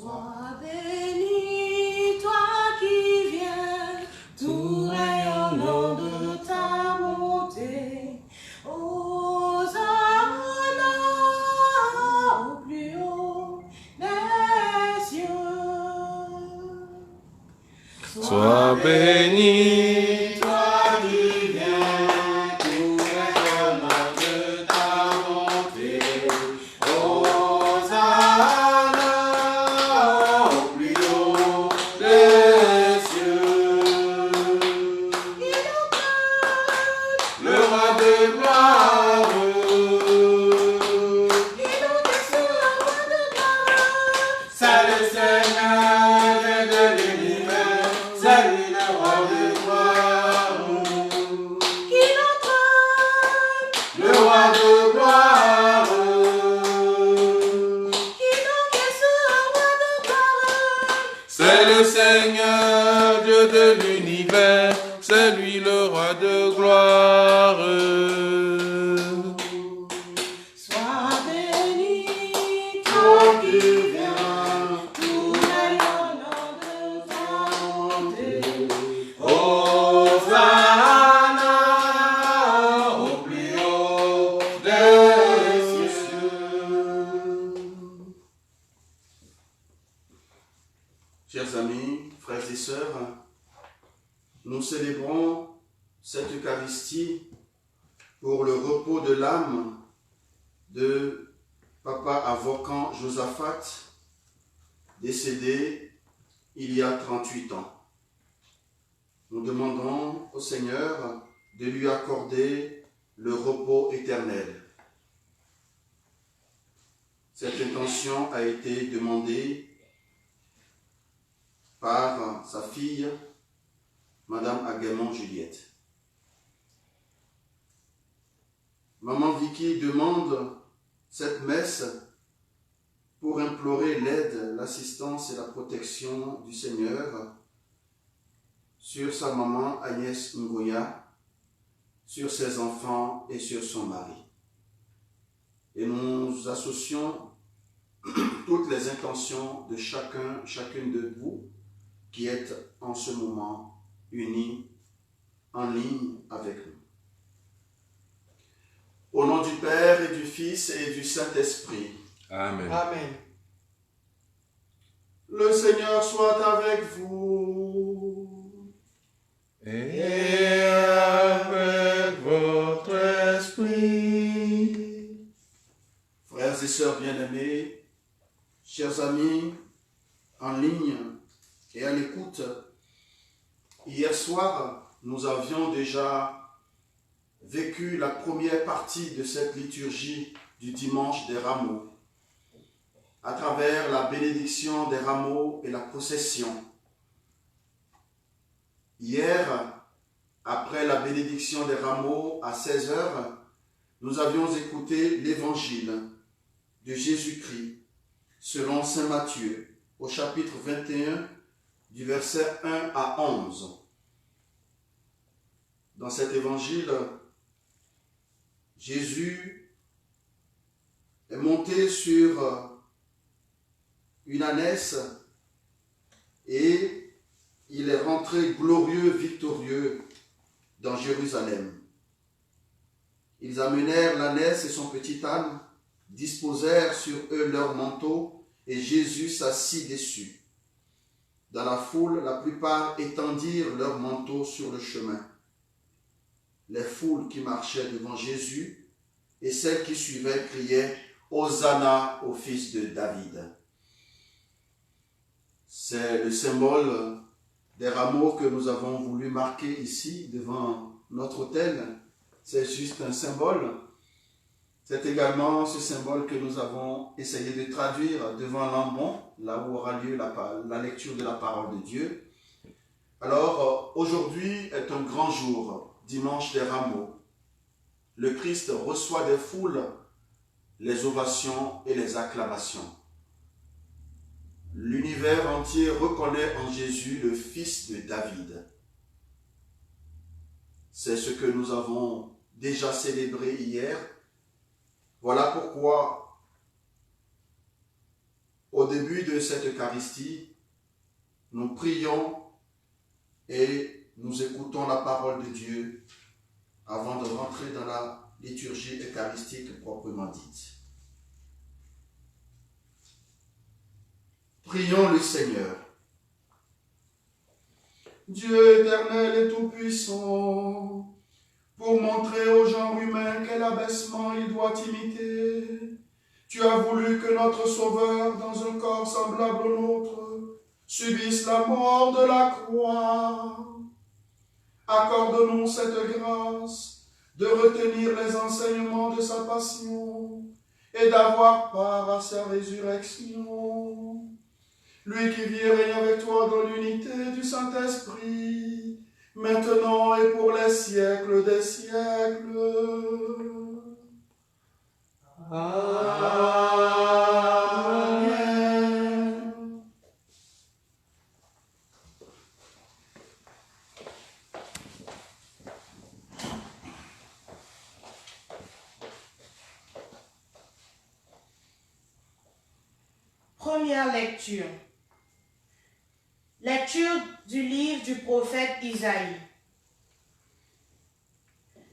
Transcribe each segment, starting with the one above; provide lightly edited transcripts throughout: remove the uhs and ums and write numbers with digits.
Sois béni, toi qui viens, tout rayonnant de ta bonté. Hosanna au plus haut des cieux. Sois béni. C'est le Seigneur, Dieu de l'univers, c'est lui le roi de gloire. Sois béni, toi qui viens, tout rayonnant de ta bonté. Hosanna au plus haut des cieux. Chers amis, frères et sœurs, nous célébrons cette Eucharistie pour le repos de l'âme de Papa Avocan Josaphat, décédé il y a 38 ans. Nous demandons au Seigneur de lui accorder le repos éternel. Cette intention a été demandée par sa fille, Madame Agamon Juliette. Maman Vicky demande cette messe pour implorer l'aide, l'assistance et la protection du Seigneur sur sa maman Agnès Ngoya, sur ses enfants et sur son mari. Et nous associons toutes les intentions de chacune de vous qui êtes en ce moment unis en ligne avec nous. Au nom du Père et du Fils et du Saint-Esprit. Amen. Amen. Le Seigneur soit avec vous. Et avec votre esprit. Frères et sœurs bien-aimés, chers amis en ligne et à l'écoute, hier soir, nous avions déjà vécu la première partie de cette liturgie du dimanche des rameaux, à travers la bénédiction des rameaux et la procession. Hier, après la bénédiction des rameaux à 16h, nous avions écouté l'évangile de Jésus-Christ selon saint Matthieu au chapitre 21 du verset 1 à 11. Dans cet évangile, Jésus est monté sur une ânesse et il est rentré glorieux, victorieux dans Jérusalem. Ils amenèrent l'ânesse et son petit âne, disposèrent sur eux leurs manteaux et Jésus s'assit dessus. Dans la foule, la plupart étendirent leurs manteaux sur le chemin. Les foules qui marchaient devant Jésus et celles qui suivaient criaient « Hosanna au fils de David ». C'est le symbole des rameaux que nous avons voulu marquer ici devant notre autel. C'est juste un symbole. C'est également ce symbole que nous avons essayé de traduire devant l'ambon, là où aura lieu la lecture de la parole de Dieu. Alors, aujourd'hui est un grand jour, dimanche des rameaux. Le Christ reçoit des foules les ovations et les acclamations. L'univers entier reconnaît en Jésus le Fils de David. C'est ce que nous avons déjà célébré hier. Voilà pourquoi Au début de cette Eucharistie, nous prions et nous écoutons la parole de Dieu avant de rentrer dans la liturgie eucharistique proprement dite. Prions le Seigneur. Dieu éternel et tout-puissant, pour montrer au genre humain quel abaissement il doit imiter, tu as voulu que notre Sauveur, dans un corps semblable au nôtre, subisse la mort de la croix. Accorde-nous cette grâce de retenir les enseignements de sa passion et d'avoir part à sa résurrection. Lui qui vit et règne avec toi dans l'unité du Saint-Esprit, maintenant et pour les siècles des siècles. Amen. Première lecture. Lecture du livre du prophète Isaïe.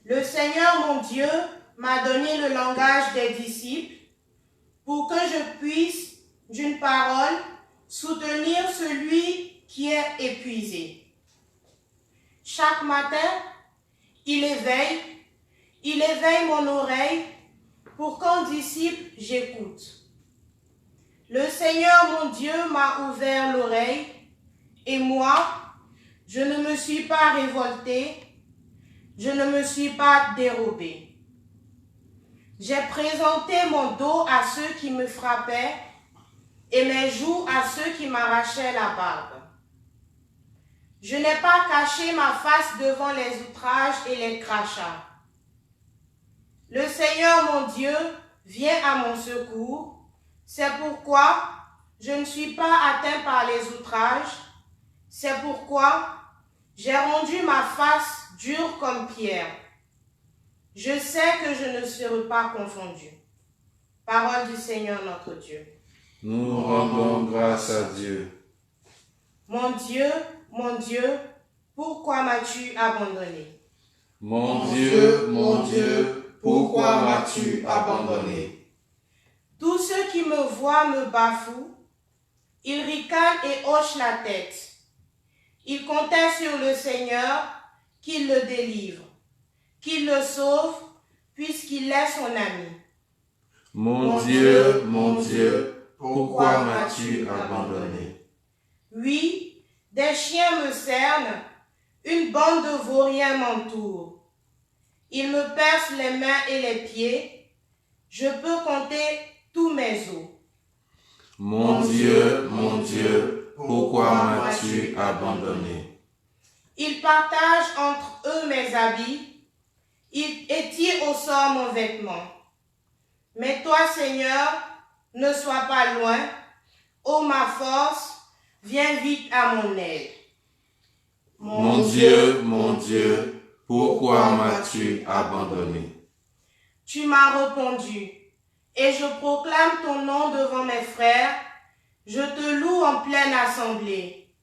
Le Seigneur mon Dieu m'a donné le langage des disciples pour que je puisse, d'une parole, soutenir celui qui est épuisé. Chaque matin, il éveille mon oreille pour qu'en disciple j'écoute. Le Seigneur mon Dieu m'a ouvert l'oreille et moi, je ne me suis pas révolté, je ne me suis pas dérobé. J'ai présenté mon dos à ceux qui me frappaient et mes joues à ceux qui m'arrachaient la barbe. Je n'ai pas caché ma face devant les outrages et les crachats. Le Seigneur mon Dieu vient à mon secours, c'est pourquoi je ne suis pas atteint par les outrages. C'est pourquoi j'ai rendu ma face dure comme pierre. Je sais que je ne serai pas confondu. Parole du Seigneur notre Dieu. Nous rendons grâce à Dieu. Mon Dieu, pourquoi m'as-tu abandonné? Mon Dieu, pourquoi m'as-tu abandonné? Tous ceux qui me voient me bafouent. Ils ricanent et hochent la tête. Ils comptaient sur le Seigneur qu'il le délivre, qu'il le sauve, puisqu'il est son ami. Mon Dieu, pourquoi m'as-tu abandonné? Oui, des chiens me cernent, une bande de vauriens m'entoure. Ils me percent les mains et les pieds, je peux compter tous mes os. Mon Dieu, pourquoi m'as-tu abandonné? Ils partagent entre eux mes habits, ils étirent au sort mon vêtement. Mais toi, Seigneur, ne sois pas loin, ô ma force, viens vite à mon aide. Mon Dieu, pourquoi m'as-tu abandonné? Tu m'as répondu, et je proclame ton nom devant mes frères, je te loue en pleine assemblée.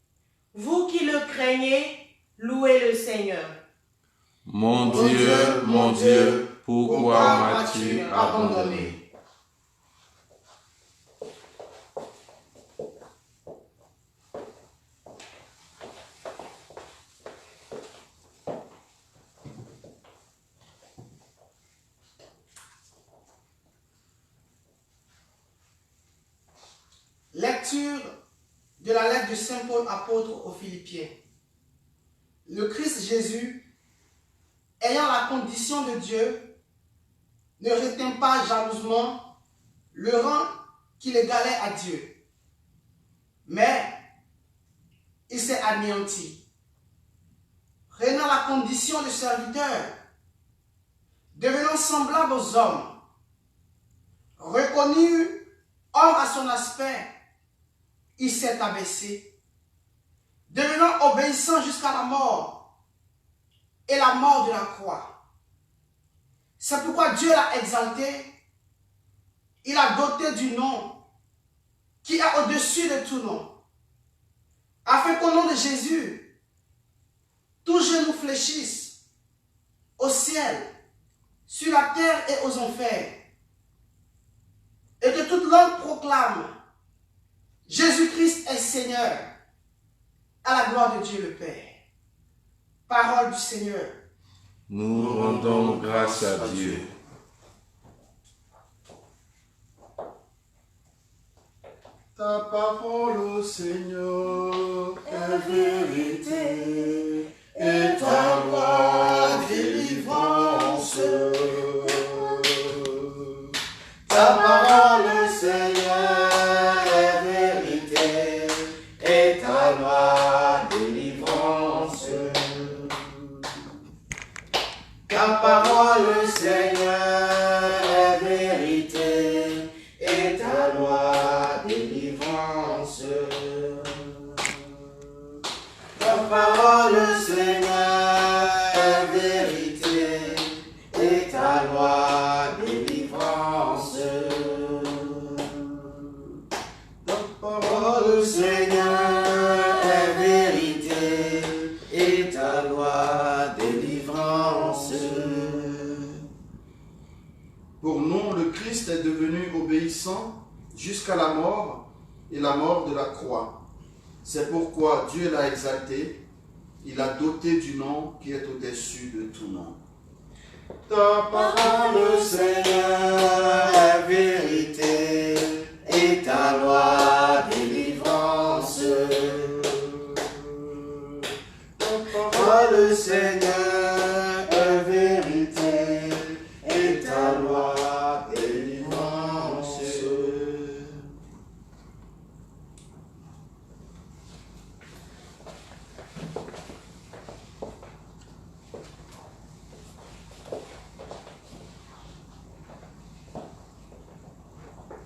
Vous qui le craignez, louez le Seigneur. Mon Dieu, pourquoi m'as-tu abandonné? Lecture de la lettre de Saint Paul apôtre aux Philippiens. Le Christ Jésus, ayant la condition de Dieu, ne retint pas jalousement le rang qui l'égalait à Dieu, mais il s'est anéanti, prenant la condition de serviteur, devenant semblable aux hommes, reconnu homme à son aspect, il s'est abaissé, devenant obéissant jusqu'à la mort et la mort de la croix. C'est pourquoi Dieu l'a exalté, il a doté du nom qui est au-dessus de tout nom, afin qu'au nom de Jésus, tout genou fléchisse au ciel, sur la terre et aux enfers, et que toute langue proclame Jésus-Christ est Seigneur, à la gloire de Dieu le Père. Parole du Seigneur. Nous rendons grâce à Dieu. Ta parole, ô Seigneur, est vérité, et ta loi délivrance. Ta parole, Seigneur, est vérité, et ta loi délivrance. Ta parole, Seigneur, est vérité, et ta loi délivrance. Ta parole, Seigneur, est vérité, et ta loi délivrance. Ta parole, Seigneur, est vérité, et ta loi délivrance. Pour nous, le Christ est devenu obéissant jusqu'à la mort et la mort de la croix. C'est pourquoi Dieu l'a exalté, il l'a doté du nom qui est au-dessus de tout nom. Ta parole, Seigneur, est vérité, et ta loi délivrance. Ta parole, Seigneur, est vérité, et ta loi délivrance.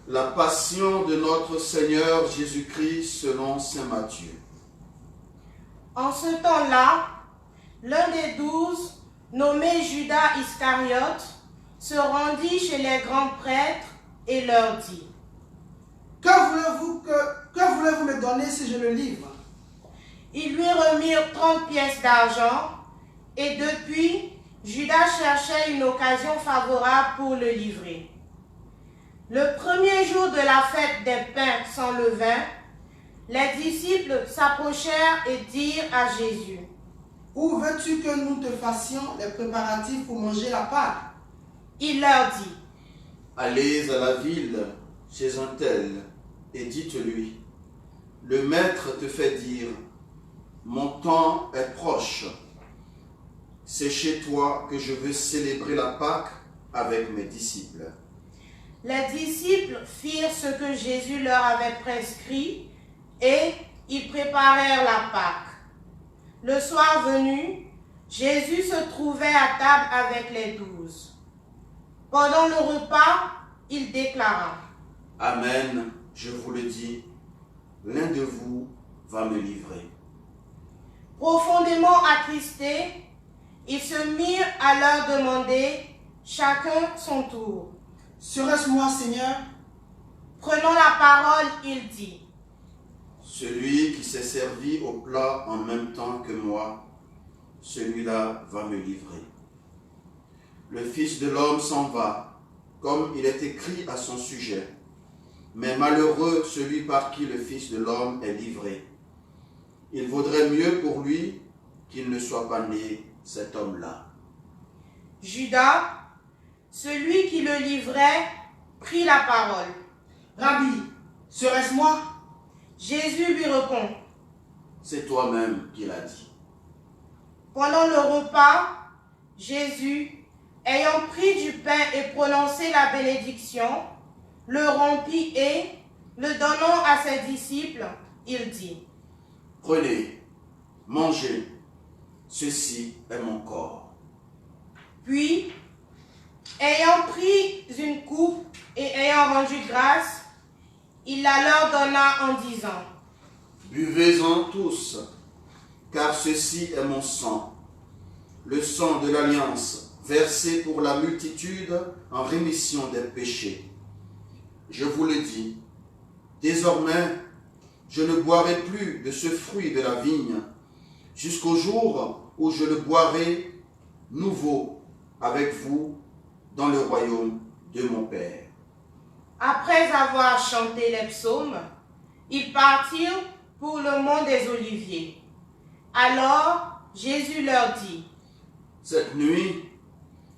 La passion de notre Seigneur Jésus-Christ selon saint Matthieu. En ce temps-là, l'un des 12, nommé Judas Iscariote, se rendit chez les grands prêtres et leur dit: Que voulez-vous me donner si je le livre? Ils lui remirent 30 pièces d'argent, et depuis, Judas cherchait une occasion favorable pour le livrer. Le premier jour de la fête des pains sans levain, les disciples s'approchèrent et dirent à Jésus: Où veux-tu que nous te fassions les préparatifs pour manger la Pâque? Il leur dit: Allez à la ville chez un tel et dites-lui: le maître te fait dire, mon temps est proche. C'est chez toi que je veux célébrer la Pâque avec mes disciples. Les disciples firent ce que Jésus leur avait prescrit et ils préparèrent la Pâque. Le soir venu, Jésus se trouvait à table avec les 12. Pendant le repas, il déclara: Amen, je vous le dis, l'un de vous va me livrer. Profondément attristés, ils se mirent à leur demander, chacun son tour: Serait-ce moi, Seigneur? Prenant la parole, il dit: Celui qui s'est servi au plat en même temps que moi, celui-là va me livrer. Le Fils de l'homme s'en va, comme il est écrit à son sujet. Mais malheureux celui par qui le Fils de l'homme est livré. Il vaudrait mieux pour lui qu'il ne soit pas né, cet homme-là. Judas, celui qui le livrait, prit la parole. Rabbi, serait-ce moi? Jésus lui répond: C'est toi-même qui l'as dit. Pendant le repas, Jésus, ayant pris du pain et prononcé la bénédiction, le rompit et, le donnant à ses disciples, il dit: Prenez, mangez, ceci est mon corps. Puis, ayant pris une coupe et ayant rendu grâce, il la leur donna en disant: Buvez-en tous, car ceci est mon sang, le sang de l'alliance, versé pour la multitude en rémission des péchés. Je vous le dis, désormais, je ne boirai plus de ce fruit de la vigne, jusqu'au jour où je le boirai nouveau avec vous dans le royaume de mon Père. » Après avoir chanté les psaumes, ils partirent pour le mont des Oliviers. Alors Jésus leur dit: « Cette nuit,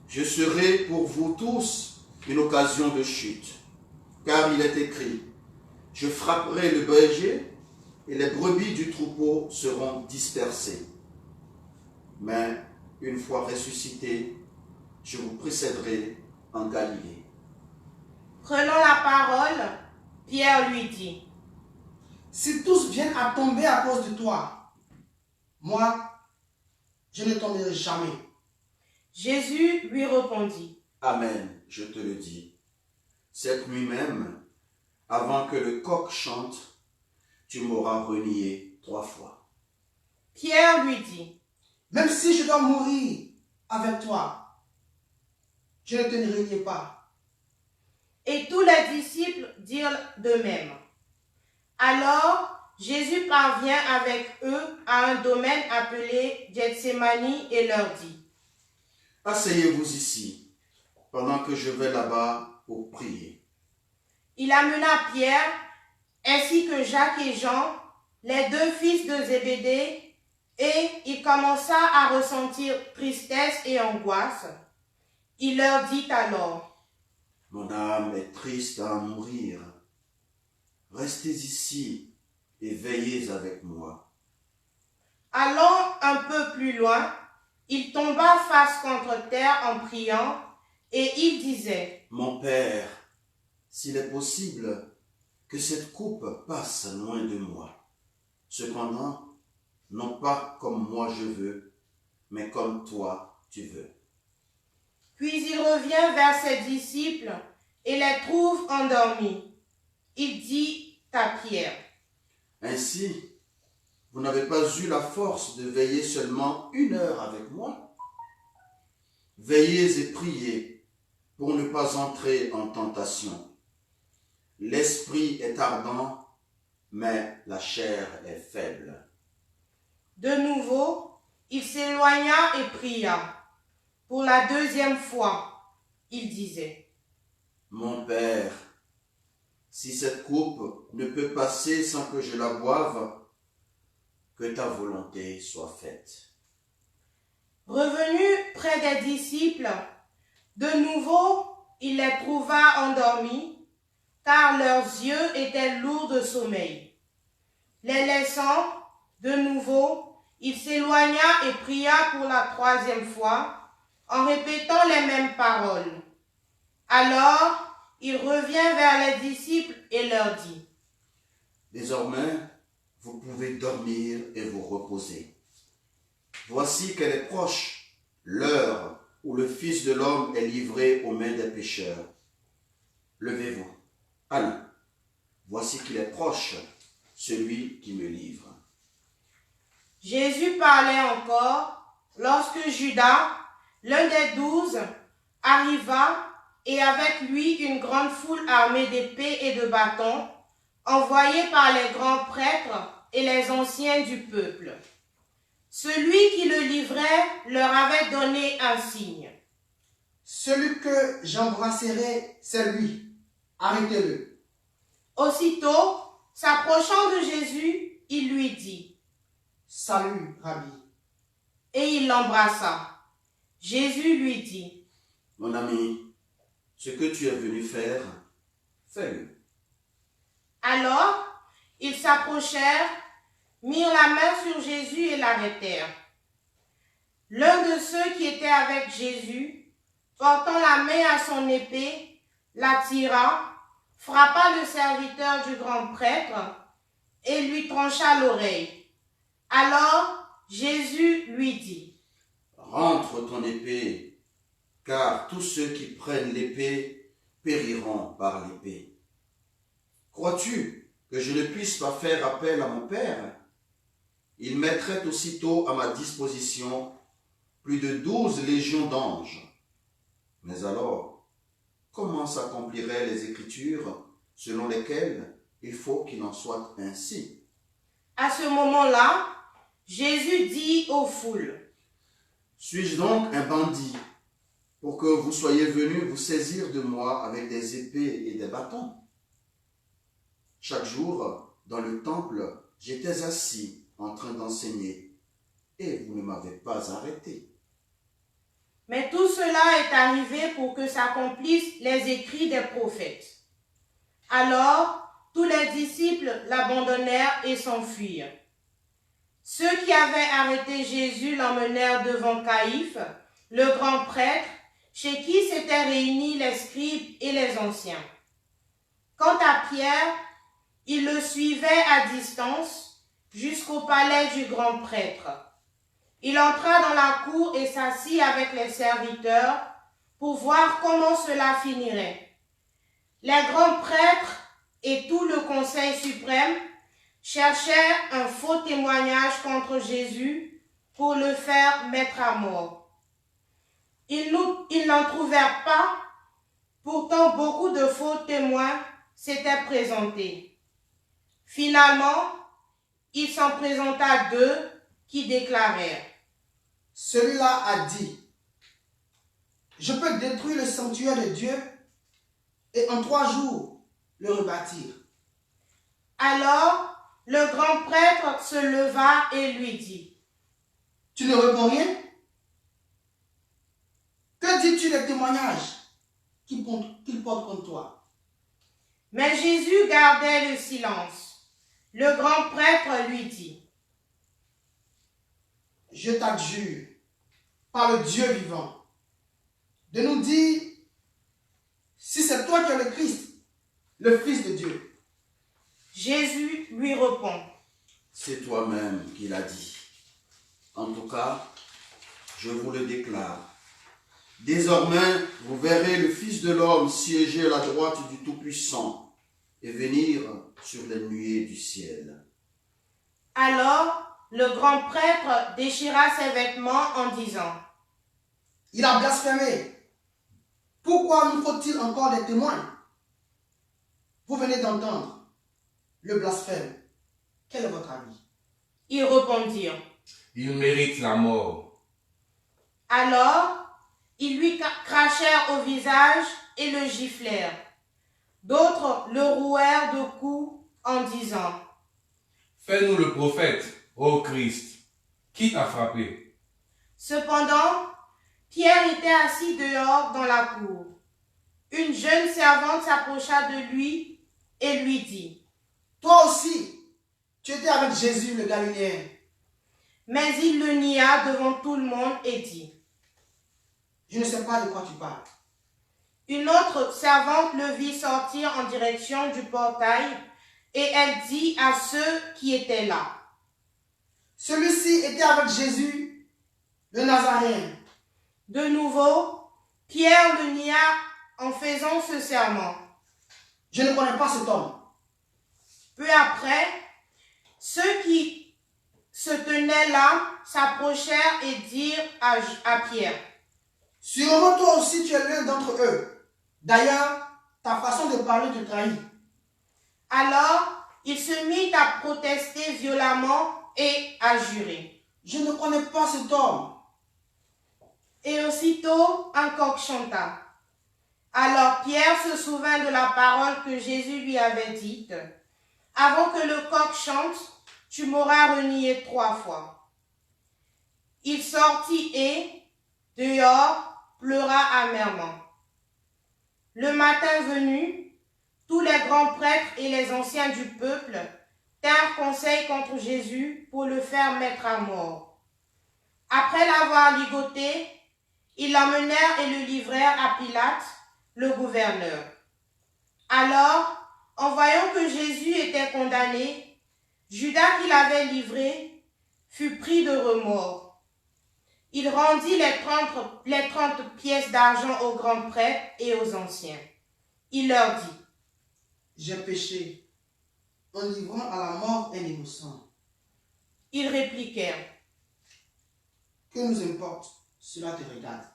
je serai pour vous tous une occasion de chute, car il est écrit, je frapperai le berger et les brebis du troupeau seront dispersées. Mais une fois ressuscité, je vous précéderai en Galilée. » Prenant la parole, Pierre lui dit: « Si tous viennent à tomber à cause de toi, moi, je ne tomberai jamais. » Jésus lui répondit: « Amen, je te le dis. Cette nuit même, avant que le coq chante, tu m'auras renié 3 fois. » Pierre lui dit: « Même si je dois mourir avec toi, je ne te renie pas. » Et tous les disciples dirent de même. Alors Jésus parvient avec eux à un domaine appelé Gethsémani et leur dit: « Asseyez-vous ici, pendant que je vais là-bas pour prier. » Il amena Pierre, ainsi que Jacques et Jean, les 2 fils de Zébédée, et il commença à ressentir tristesse et angoisse. Il leur dit alors: « Mon âme est triste à en mourir. Restez ici et veillez avec moi. » Allant un peu plus loin, il tomba face contre terre en priant, et il disait: « Mon Père, s'il est possible que cette coupe passe loin de moi. Cependant, non pas comme moi je veux, mais comme toi tu veux. » Puis il revient vers ses disciples et les trouve endormis. Il dit à Pierre: « Ainsi, vous n'avez pas eu la force de veiller seulement 1 heure avec moi? Veillez et priez pour ne pas entrer en tentation. L'esprit est ardent, mais la chair est faible. » De nouveau, il s'éloigna et pria. Pour la 2e fois, il disait: « Mon Père, si cette coupe ne peut passer sans que je la boive, que ta volonté soit faite. » Revenu près des disciples, de nouveau, il les trouva endormis, car leurs yeux étaient lourds de sommeil. Les laissant, de nouveau, il s'éloigna et pria pour la 3e fois, en répétant les mêmes paroles. Alors, il revient vers les disciples et leur dit: « Désormais, vous pouvez dormir et vous reposer. Voici qu'elle est proche, l'heure où le Fils de l'homme est livré aux mains des pécheurs. Levez-vous, allez, voici qu'il est proche, celui qui me livre. » Jésus parlait encore lorsque Judas, l'un des 12, arriva, et avec lui une grande foule armée d'épées et de bâtons, envoyée par les grands prêtres et les anciens du peuple. Celui qui le livrait leur avait donné un signe. « Celui que j'embrasserai, c'est lui. Arrêtez-le. » Aussitôt, s'approchant de Jésus, il lui dit: « Salut, Rabbi. » Et il l'embrassa. Jésus lui dit: « Mon ami, ce que tu es venu faire, fais-le. » Alors, ils s'approchèrent, mirent la main sur Jésus et l'arrêtèrent. L'un de ceux qui étaient avec Jésus, portant la main à son épée, la tira, frappa le serviteur du grand prêtre et lui trancha l'oreille. Alors Jésus lui dit: « Rentre ton épée, car tous ceux qui prennent l'épée périront par l'épée. Crois-tu que je ne puisse pas faire appel à mon Père? Il mettrait aussitôt à ma disposition plus de 12 légions d'anges. Mais alors, comment s'accompliraient les Écritures selon lesquelles il faut qu'il en soit ainsi. À ce moment-là, Jésus dit aux foules, « Suis-je donc un bandit pour que vous soyez venus vous saisir de moi avec des épées et des bâtons? Chaque jour, dans le temple, j'étais assis en train d'enseigner et vous ne m'avez pas arrêté. » Mais tout cela est arrivé pour que s'accomplissent les écrits des prophètes. Alors, tous les disciples l'abandonnèrent et s'enfuirent. Ceux qui avaient arrêté Jésus l'emmenèrent devant Caïphe, le grand prêtre, chez qui s'étaient réunis les scribes et les anciens. Quant à Pierre, il le suivait à distance jusqu'au palais du grand prêtre. Il entra dans la cour et s'assit avec les serviteurs pour voir comment cela finirait. Les grands prêtres et tout le conseil suprême cherchèrent un faux témoignage contre Jésus pour le faire mettre à mort. Ils n'en trouvèrent pas, pourtant beaucoup de faux témoins s'étaient présentés. Finalement, il s'en présenta 2 qui déclarèrent: Celui-là a dit, je peux détruire le sanctuaire de Dieu et en 3 jours le rebâtir. Alors, le grand prêtre se leva et lui dit: Tu ne réponds rien? Que dis-tu des témoignages qu'il porte contre toi? Mais Jésus gardait le silence. Le grand prêtre lui dit: Je t'adjure, par le Dieu vivant, de nous dire si c'est toi qui es le Christ, le Fils de Dieu. Jésus lui répond: C'est toi-même qui l'as dit. En tout cas, je vous le déclare. Désormais, vous verrez le Fils de l'homme siéger à la droite du Tout-Puissant et venir sur les nuées du ciel. Alors, le grand prêtre déchira ses vêtements en disant: Il a blasphémé. Pourquoi nous faut-il encore des témoins? Vous venez d'entendre le blasphème. Quel est votre avis? Ils répondirent: Il mérite la mort. Alors, ils lui crachèrent au visage et le giflèrent. D'autres le rouèrent de coups en disant: Fais-nous le prophète, ô Christ. Qui t'a frappé? Cependant, Pierre était assis dehors dans la cour. Une jeune servante s'approcha de lui et lui dit: Toi aussi, tu étais avec Jésus le Galiléen. Mais il le nia devant tout le monde et dit: Je ne sais pas de quoi tu parles. Une autre servante le vit sortir en direction du portail et elle dit à ceux qui étaient là: Celui-ci était avec Jésus, le Nazaréen. De nouveau, Pierre le nia en faisant ce serment. Je ne connais pas cet homme. Peu après, ceux qui se tenaient là s'approchèrent et dirent à Pierre: Sûrement toi aussi tu es l'un d'entre eux. D'ailleurs, ta façon de parler te trahit. Alors, il se mit à protester violemment et à jurer. Je ne connais pas cet homme. Et aussitôt, un coq chanta. Alors Pierre se souvint de la parole que Jésus lui avait dite: Avant que le coq chante, tu m'auras renié 3 fois. Il sortit et, dehors, pleura amèrement. Le matin venu, tous les grands prêtres et les anciens du peuple tinrent conseil contre Jésus pour le faire mettre à mort. Après l'avoir ligoté, ils l'emmenèrent et le livrèrent à Pilate, le gouverneur. Alors, en voyant que Jésus était condamné, Judas qui l'avait livré fut pris de remords. Il rendit les 30 pièces d'argent aux grands prêtres et aux anciens. Il leur dit: J'ai péché en livrant à la mort un innocent. Ils répliquèrent: Que nous importe, cela te regarde.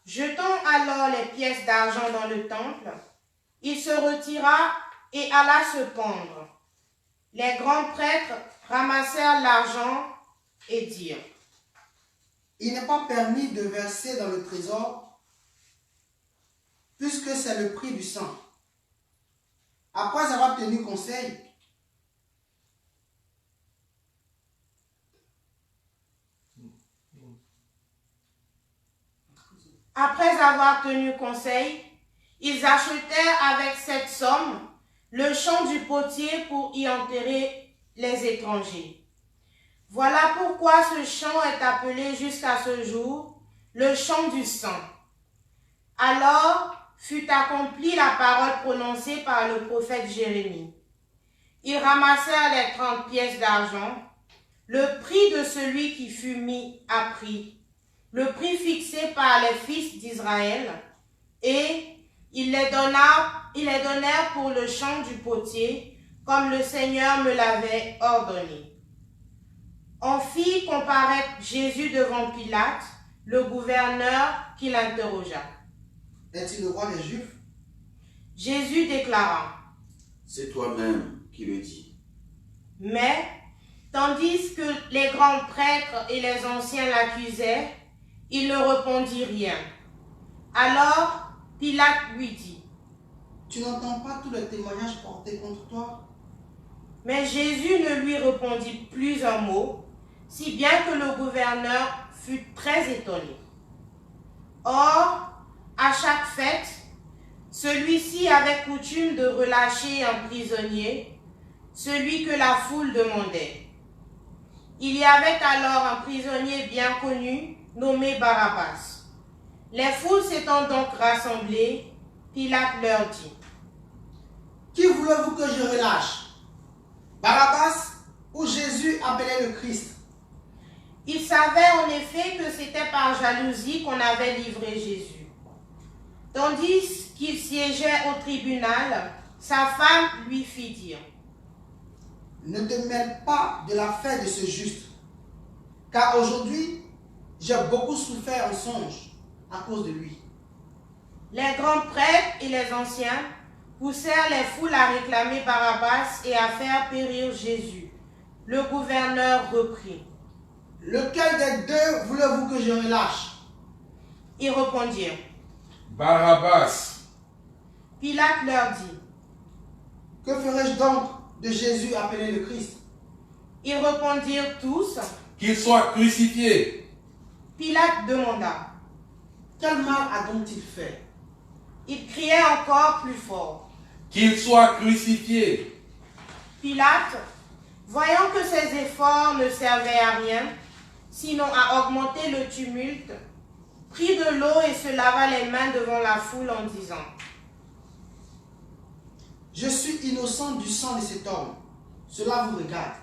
Jetant alors les pièces d'argent dans le temple, il se retira et alla se pendre. Les grands prêtres ramassèrent l'argent et dirent: il n'est pas permis de verser dans le trésor, puisque c'est le prix du sang. Après avoir tenu conseil, ils achetèrent avec cette somme le champ du potier pour y enterrer les étrangers. Voilà pourquoi ce champ est appelé jusqu'à ce jour le champ du sang. Alors fut accomplie la parole prononcée par le prophète Jérémie. Ils ramassèrent les 30 pièces d'argent, le prix de celui qui fut mis à prix, le prix fixé par les fils d'Israël, et ils les donnèrent pour le champ du potier, comme le Seigneur me l'avait ordonné. On fit comparaître Jésus devant Pilate, le gouverneur qui l'interrogea. est-il le roi des Juifs? Jésus déclara: C'est toi-même qui le dis. Mais, tandis que les grands prêtres et les anciens l'accusaient, il ne répondit rien. Alors Pilate lui dit: Tu n'entends pas tous les témoignages portés contre toi? Mais Jésus ne lui répondit plus un mot, si bien que le gouverneur fut très étonné. Or, à chaque fête, celui-ci avait coutume de relâcher un prisonnier, celui que la foule demandait. Il y avait alors un prisonnier bien connu, nommé Barabbas. Les foules s'étant donc rassemblées, Pilate leur dit: Qui voulez-vous que je relâche? Barabbas ou Jésus appelé le Christ? Il savait en effet que c'était par jalousie qu'on avait livré Jésus. Tandis qu'il siégeait au tribunal, sa femme lui fit dire: Ne te mêle pas de l'affaire de ce juste, car aujourd'hui, j'ai beaucoup souffert en songe à cause de lui. Les grands prêtres et les anciens poussèrent les foules à réclamer Barabbas et à faire périr Jésus. Le gouverneur reprit: Lequel des deux voulez-vous que je relâche? Ils répondirent: Barabbas. Pilate leur dit: Que ferai-je donc de Jésus appelé le Christ? Ils répondirent tous: Qu'il soit crucifié. Pilate demanda: Quel mal a donc-il fait? Ils criaient encore plus fort: Qu'il soit crucifié. Pilate, voyant que ses efforts ne servaient à rien, sinon à augmenter le tumulte, prit de l'eau et se lava les mains devant la foule en disant: Je suis innocent du sang de cet homme. Cela vous regarde.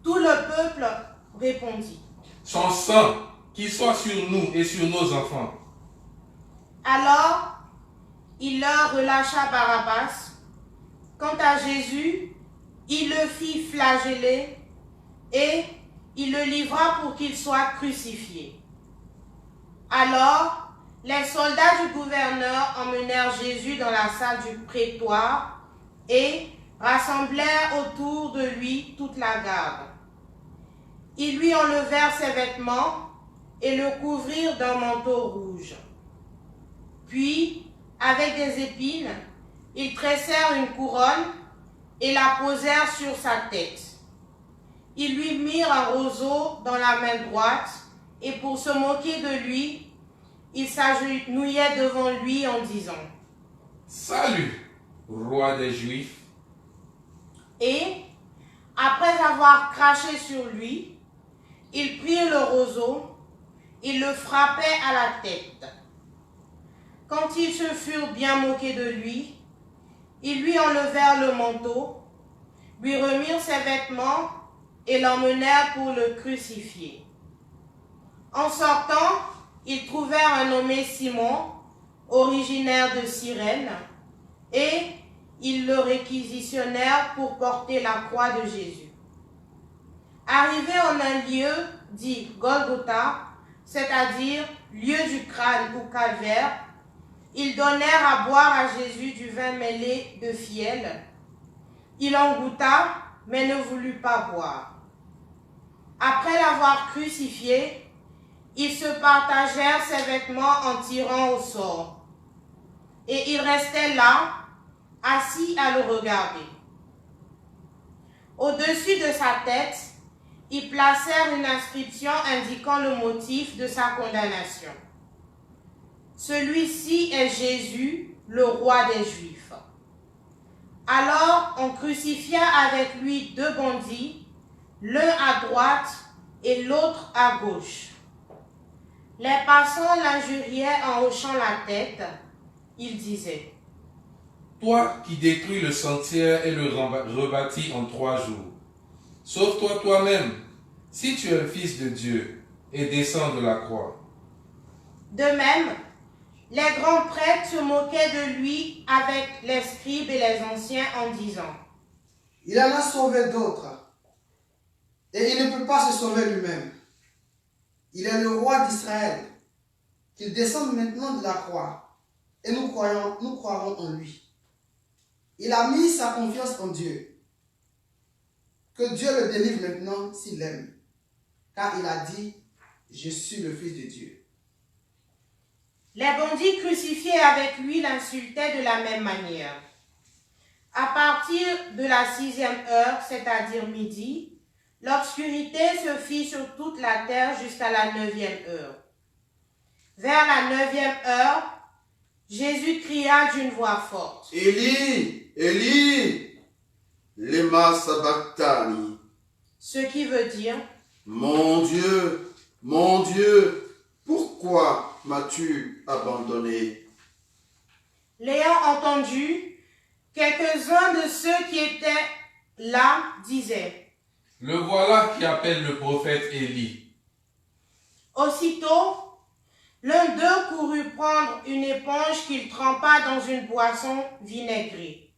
Tout le peuple répondit: Son sang, qu'il soit sur nous et sur nos enfants. Alors, il leur relâcha Barabbas. Quant à Jésus, il le fit flageller et il le livra pour qu'il soit crucifié. Alors, les soldats du gouverneur emmenèrent Jésus dans la salle du prétoire et rassemblèrent autour de lui toute la garde. Ils lui enlevèrent ses vêtements et le couvrirent d'un manteau rouge. Puis, avec des épines, ils tressèrent une couronne et la posèrent sur sa tête. Ils lui mirent un roseau dans la main droite et pour se moquer de lui, ils s'agenouillaient devant lui en disant: Salut, roi des Juifs. Et, après avoir craché sur lui, ils prirent le roseau, ils le frappaient à la tête. Quand ils se furent bien moqués de lui, ils lui enlevèrent le manteau, lui remirent ses vêtements et l'emmenèrent pour le crucifier. En sortant, ils trouvèrent un nommé Simon, originaire de Cyrène, et ils le réquisitionnèrent pour porter la croix de Jésus. Arrivés en un lieu dit Golgotha, c'est-à-dire lieu du crâne ou calvaire, ils donnèrent à boire à Jésus du vin mêlé de fiel. Il en goûta, mais ne voulut pas boire. Après l'avoir crucifié, ils se partagèrent ses vêtements en tirant au sort. Et ils restaient là, assis à le regarder. Au-dessus de sa tête, ils placèrent une inscription indiquant le motif de sa condamnation. Celui-ci est Jésus, le roi des Juifs. Alors on crucifia avec lui 2 bandits, l'un à droite et l'autre à gauche. Les passants l'injuriaient en hochant la tête. Ils disaient: Toi qui détruis le sanctuaire et le rebâtis en 3 jours, sauve-toi toi-même, si tu es le Fils de Dieu, et descends de la croix. De même, les grands prêtres se moquaient de lui avec les scribes et les anciens en disant: Il en a sauvé d'autres, et il ne peut pas se sauver lui-même. Il est le roi d'Israël. Qu'il descende maintenant de la croix, et nous croirons en lui. Il a mis sa confiance en Dieu. Que Dieu le délivre maintenant s'il l'aime, car il a dit: je suis le Fils de Dieu. Les bandits crucifiés avec lui l'insultaient de la même manière. À partir de la 6e heure, c'est-à-dire midi, l'obscurité se fit sur toute la terre jusqu'à la 9e heure. Vers la 9e heure, Jésus cria d'une voix forte: Élie, Élie, lema sabachthani. Ce qui veut dire: Mon Dieu, pourquoi m'as-tu abandonné? L'ayant entendu, quelques-uns de ceux qui étaient là disaient: Le voilà qui appelle le prophète Élie. Aussitôt, l'un d'eux courut prendre une éponge qu'il trempa dans une boisson vinaigrée.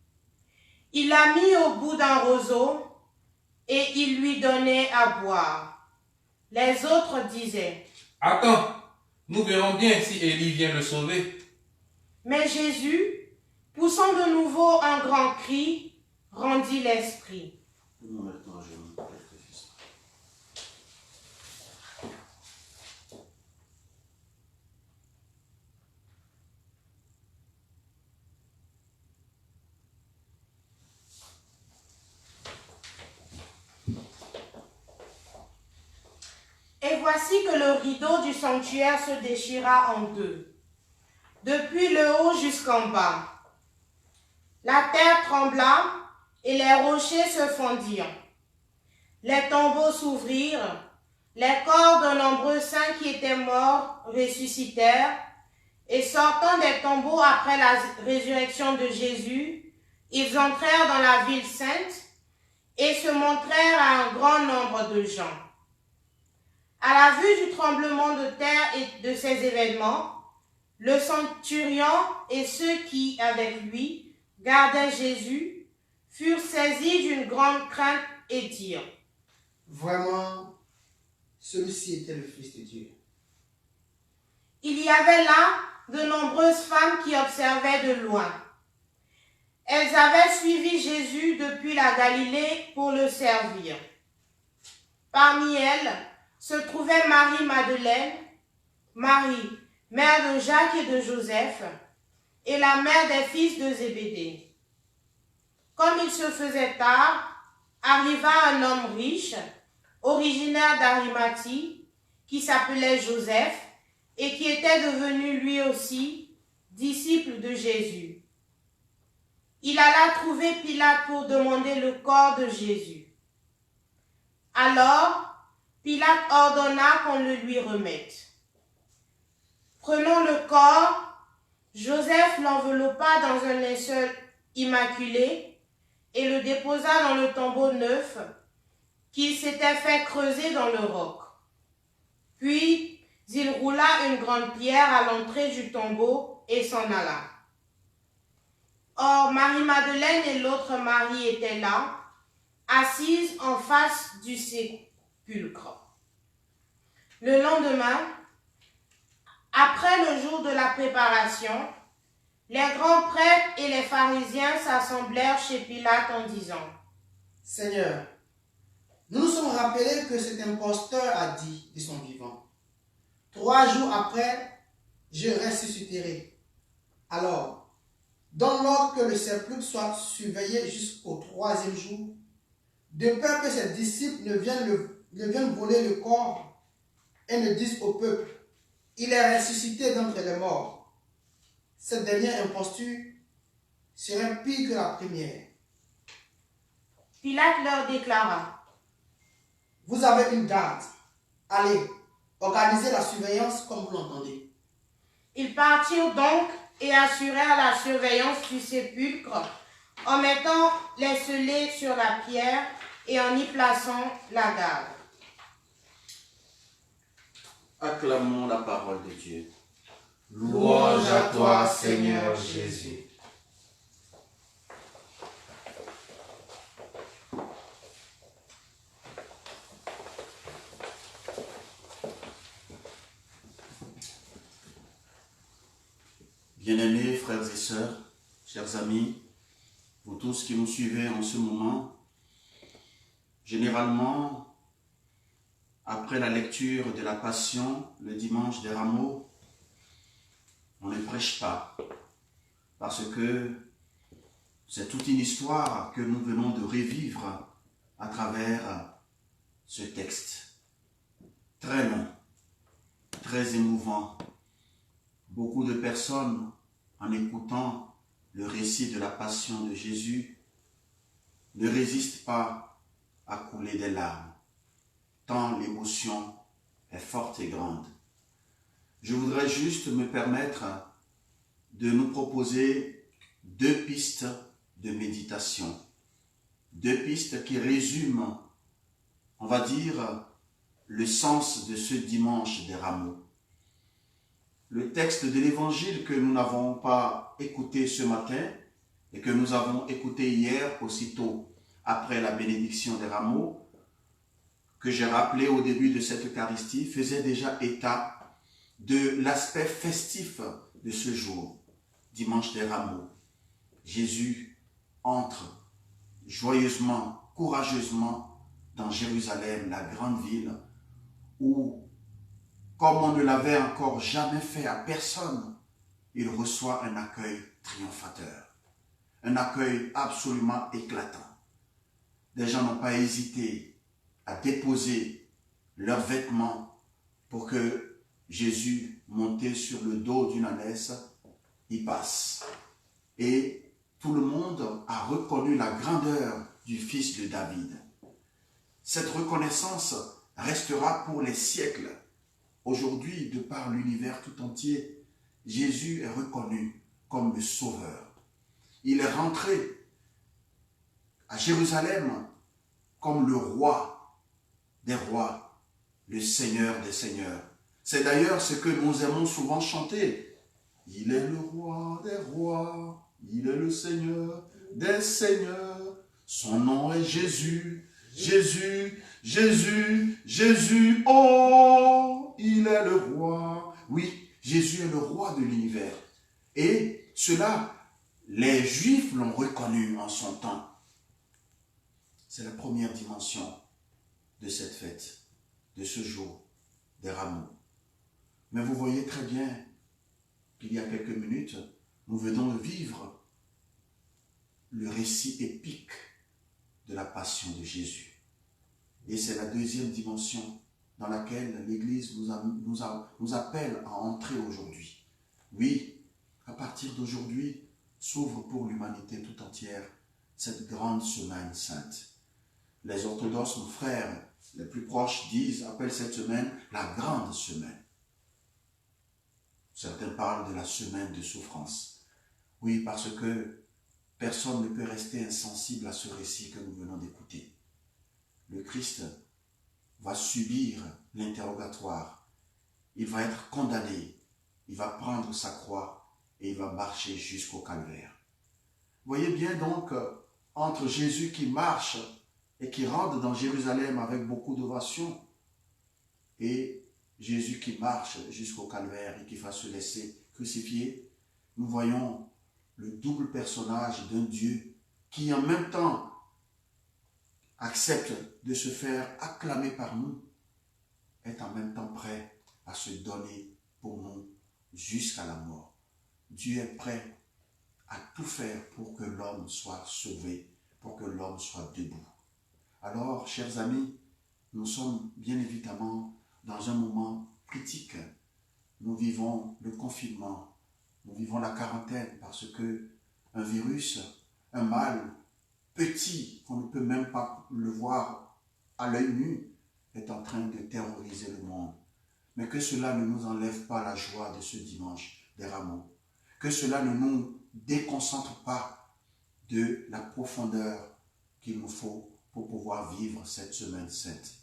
Il la mit au bout d'un roseau et il lui donnait à boire. Les autres disaient: Attends, nous verrons bien si Élie vient le sauver. Mais Jésus, poussant de nouveau un grand cri, rendit l'esprit. Et voici que le rideau du sanctuaire se déchira en 2, depuis le haut jusqu'en bas. La terre trembla et les rochers se fondirent. Les tombeaux s'ouvrirent, les corps de nombreux saints qui étaient morts ressuscitèrent, et sortant des tombeaux après la résurrection de Jésus, ils entrèrent dans la ville sainte et se montrèrent à un grand nombre de gens. À la vue du tremblement de terre et de ces événements, le centurion et ceux qui, avec lui, gardaient Jésus, furent saisis d'une grande crainte et dirent: Vraiment, celui-ci était le Fils de Dieu. Il y avait là de nombreuses femmes qui observaient de loin. Elles avaient suivi Jésus depuis la Galilée pour le servir. Parmi elles se trouvait Marie-Madeleine, Marie, mère de Jacques et de Joseph, et la mère des fils de Zébédée. Comme il se faisait tard, arriva un homme riche, originaire d'Arimathie, qui s'appelait Joseph, et qui était devenu lui aussi disciple de Jésus. Il alla trouver Pilate pour demander le corps de Jésus. Alors, Pilate ordonna qu'on le lui remette. Prenant le corps, Joseph l'enveloppa dans un linceul immaculé et le déposa dans le tombeau neuf qu'il s'était fait creuser dans le roc. Puis, il roula une grande pierre à l'entrée du tombeau et s'en alla. Or, Marie-Madeleine et l'autre Marie étaient là, assises en face du sépulcre. Le lendemain, après le jour de la préparation, Les grands prêtres et les pharisiens s'assemblèrent chez Pilate en disant, « Seigneur, nous nous sommes rappelés que cet imposteur a dit de son vivant, 3 jours après, je ressusciterai. Alors, donne l'ordre que le sépulcre soit surveillé jusqu'au 3e jour, de peur que ses disciples ne viennent voler le corps et ne disent au peuple, il est ressuscité d'entre les morts. Cette dernière imposture serait pire que la première. » Pilate leur déclara, « Vous avez une garde. Allez, organisez la surveillance comme vous l'entendez. » Ils partirent donc et assurèrent la surveillance du sépulcre en mettant les scellés sur la pierre et en y plaçant la garde. Acclamons la parole de Dieu. Louange à toi, Seigneur Jésus. Bien-aimés frères et sœurs, chers amis, vous tous qui nous suivez en ce moment, généralement, après la lecture de la Passion, le dimanche des Rameaux, on ne prêche pas, parce que c'est toute une histoire que nous venons de revivre à travers ce texte. Très long, très émouvant. Beaucoup de personnes, en écoutant le récit de la Passion de Jésus, ne résistent pas à couler des larmes, tant l'émotion est forte et grande. Je voudrais juste me permettre de nous proposer 2 pistes de méditation. 2 pistes qui résument, on va dire, le sens de ce dimanche des Rameaux. Le texte de l'Évangile que nous n'avons pas écouté ce matin et que nous avons écouté hier aussitôt après la bénédiction des Rameaux, que j'ai rappelé au début de cette Eucharistie, faisait déjà état de l'aspect festif de ce jour, dimanche des Rameaux. Jésus entre joyeusement, courageusement dans Jérusalem, la grande ville, où, comme on ne l'avait encore jamais fait à personne, il reçoit un accueil triomphateur, un accueil absolument éclatant. Les gens n'ont pas hésité à déposer leurs vêtements pour que Jésus, monté sur le dos d'une ânesse, y passe. Et tout le monde a reconnu la grandeur du fils de David. Cette reconnaissance restera pour les siècles. Aujourd'hui, de par l'univers tout entier, Jésus est reconnu comme le Sauveur. Il est rentré à Jérusalem comme le roi des rois, le Seigneur des seigneurs. C'est d'ailleurs ce que nous aimons souvent chanter. Il est le roi des rois, il est le Seigneur des seigneurs. Son nom est Jésus, Jésus, Jésus, Jésus. Oh, il est le roi. Oui, Jésus est le roi de l'univers. Et cela, les Juifs l'ont reconnu en son temps. C'est la première dimension de cette fête, de ce jour des Rameaux. Mais vous voyez très bien qu'il y a quelques minutes, nous venons de vivre le récit épique de la Passion de Jésus. Et c'est la 2e dimension dans laquelle l'Église nous appelle à entrer aujourd'hui. Oui, à partir d'aujourd'hui, s'ouvre pour l'humanité tout entière cette grande semaine sainte. Les orthodoxes, nos frères les plus proches, appellent cette semaine la grande semaine. Certains parlent de la semaine de souffrance. Oui, parce que personne ne peut rester insensible à ce récit que nous venons d'écouter. Le Christ va subir l'interrogatoire. Il va être condamné. Il va prendre sa croix et il va marcher jusqu'au calvaire. Voyez bien donc, entre Jésus qui marche et qui rentre dans Jérusalem avec beaucoup d'ovation et Jésus qui marche jusqu'au calvaire et qui va se laisser crucifier, nous voyons le double personnage d'un Dieu qui en même temps accepte de se faire acclamer par nous, est en même temps prêt à se donner pour nous jusqu'à la mort. Dieu est prêt à tout faire pour que l'homme soit sauvé, pour que l'homme soit debout. Alors, chers amis, nous sommes bien évidemment dans un moment critique. Nous vivons le confinement, nous vivons la quarantaine parce que un virus, un mal petit, qu'on ne peut même pas le voir à l'œil nu, est en train de terroriser le monde. Mais que cela ne nous enlève pas la joie de ce dimanche des Rameaux. Que cela ne nous déconcentre pas de la profondeur qu'il nous faut pour pouvoir vivre cette semaine sainte.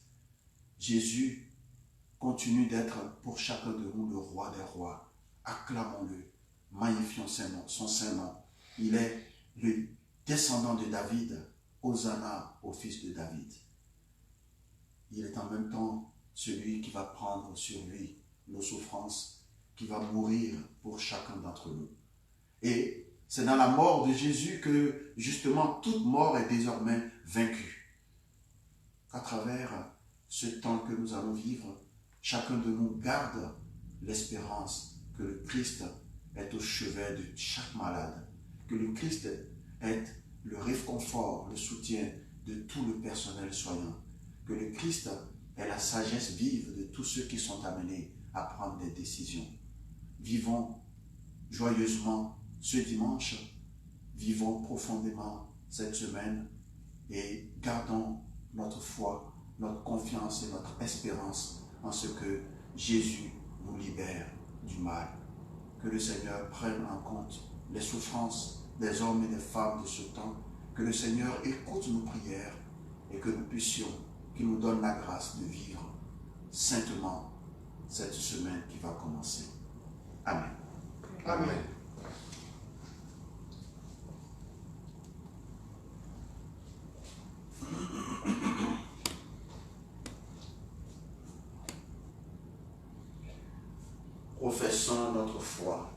Jésus continue d'être pour chacun de nous le roi des rois. Acclamons-le, magnifions son saint nom. Il est le descendant de David, Hosanna au fils de David. Il est en même temps celui qui va prendre sur lui nos souffrances, qui va mourir pour chacun d'entre nous. Et c'est dans la mort de Jésus que justement toute mort est désormais vaincue. À travers ce temps que nous allons vivre, chacun de nous garde l'espérance que le Christ est au chevet de chaque malade, que le Christ est le réconfort, le soutien de tout le personnel soignant, que le Christ est la sagesse vive de tous ceux qui sont amenés à prendre des décisions. Vivons joyeusement ce dimanche, vivons profondément cette semaine et gardons notre foi, notre confiance et notre espérance en ce que Jésus nous libère du mal. Que le Seigneur prenne en compte les souffrances des hommes et des femmes de ce temps, que le Seigneur écoute nos prières et que nous puissions, qu'il nous donne la grâce de vivre saintement cette semaine qui va commencer. Amen. Amen. Professons notre foi.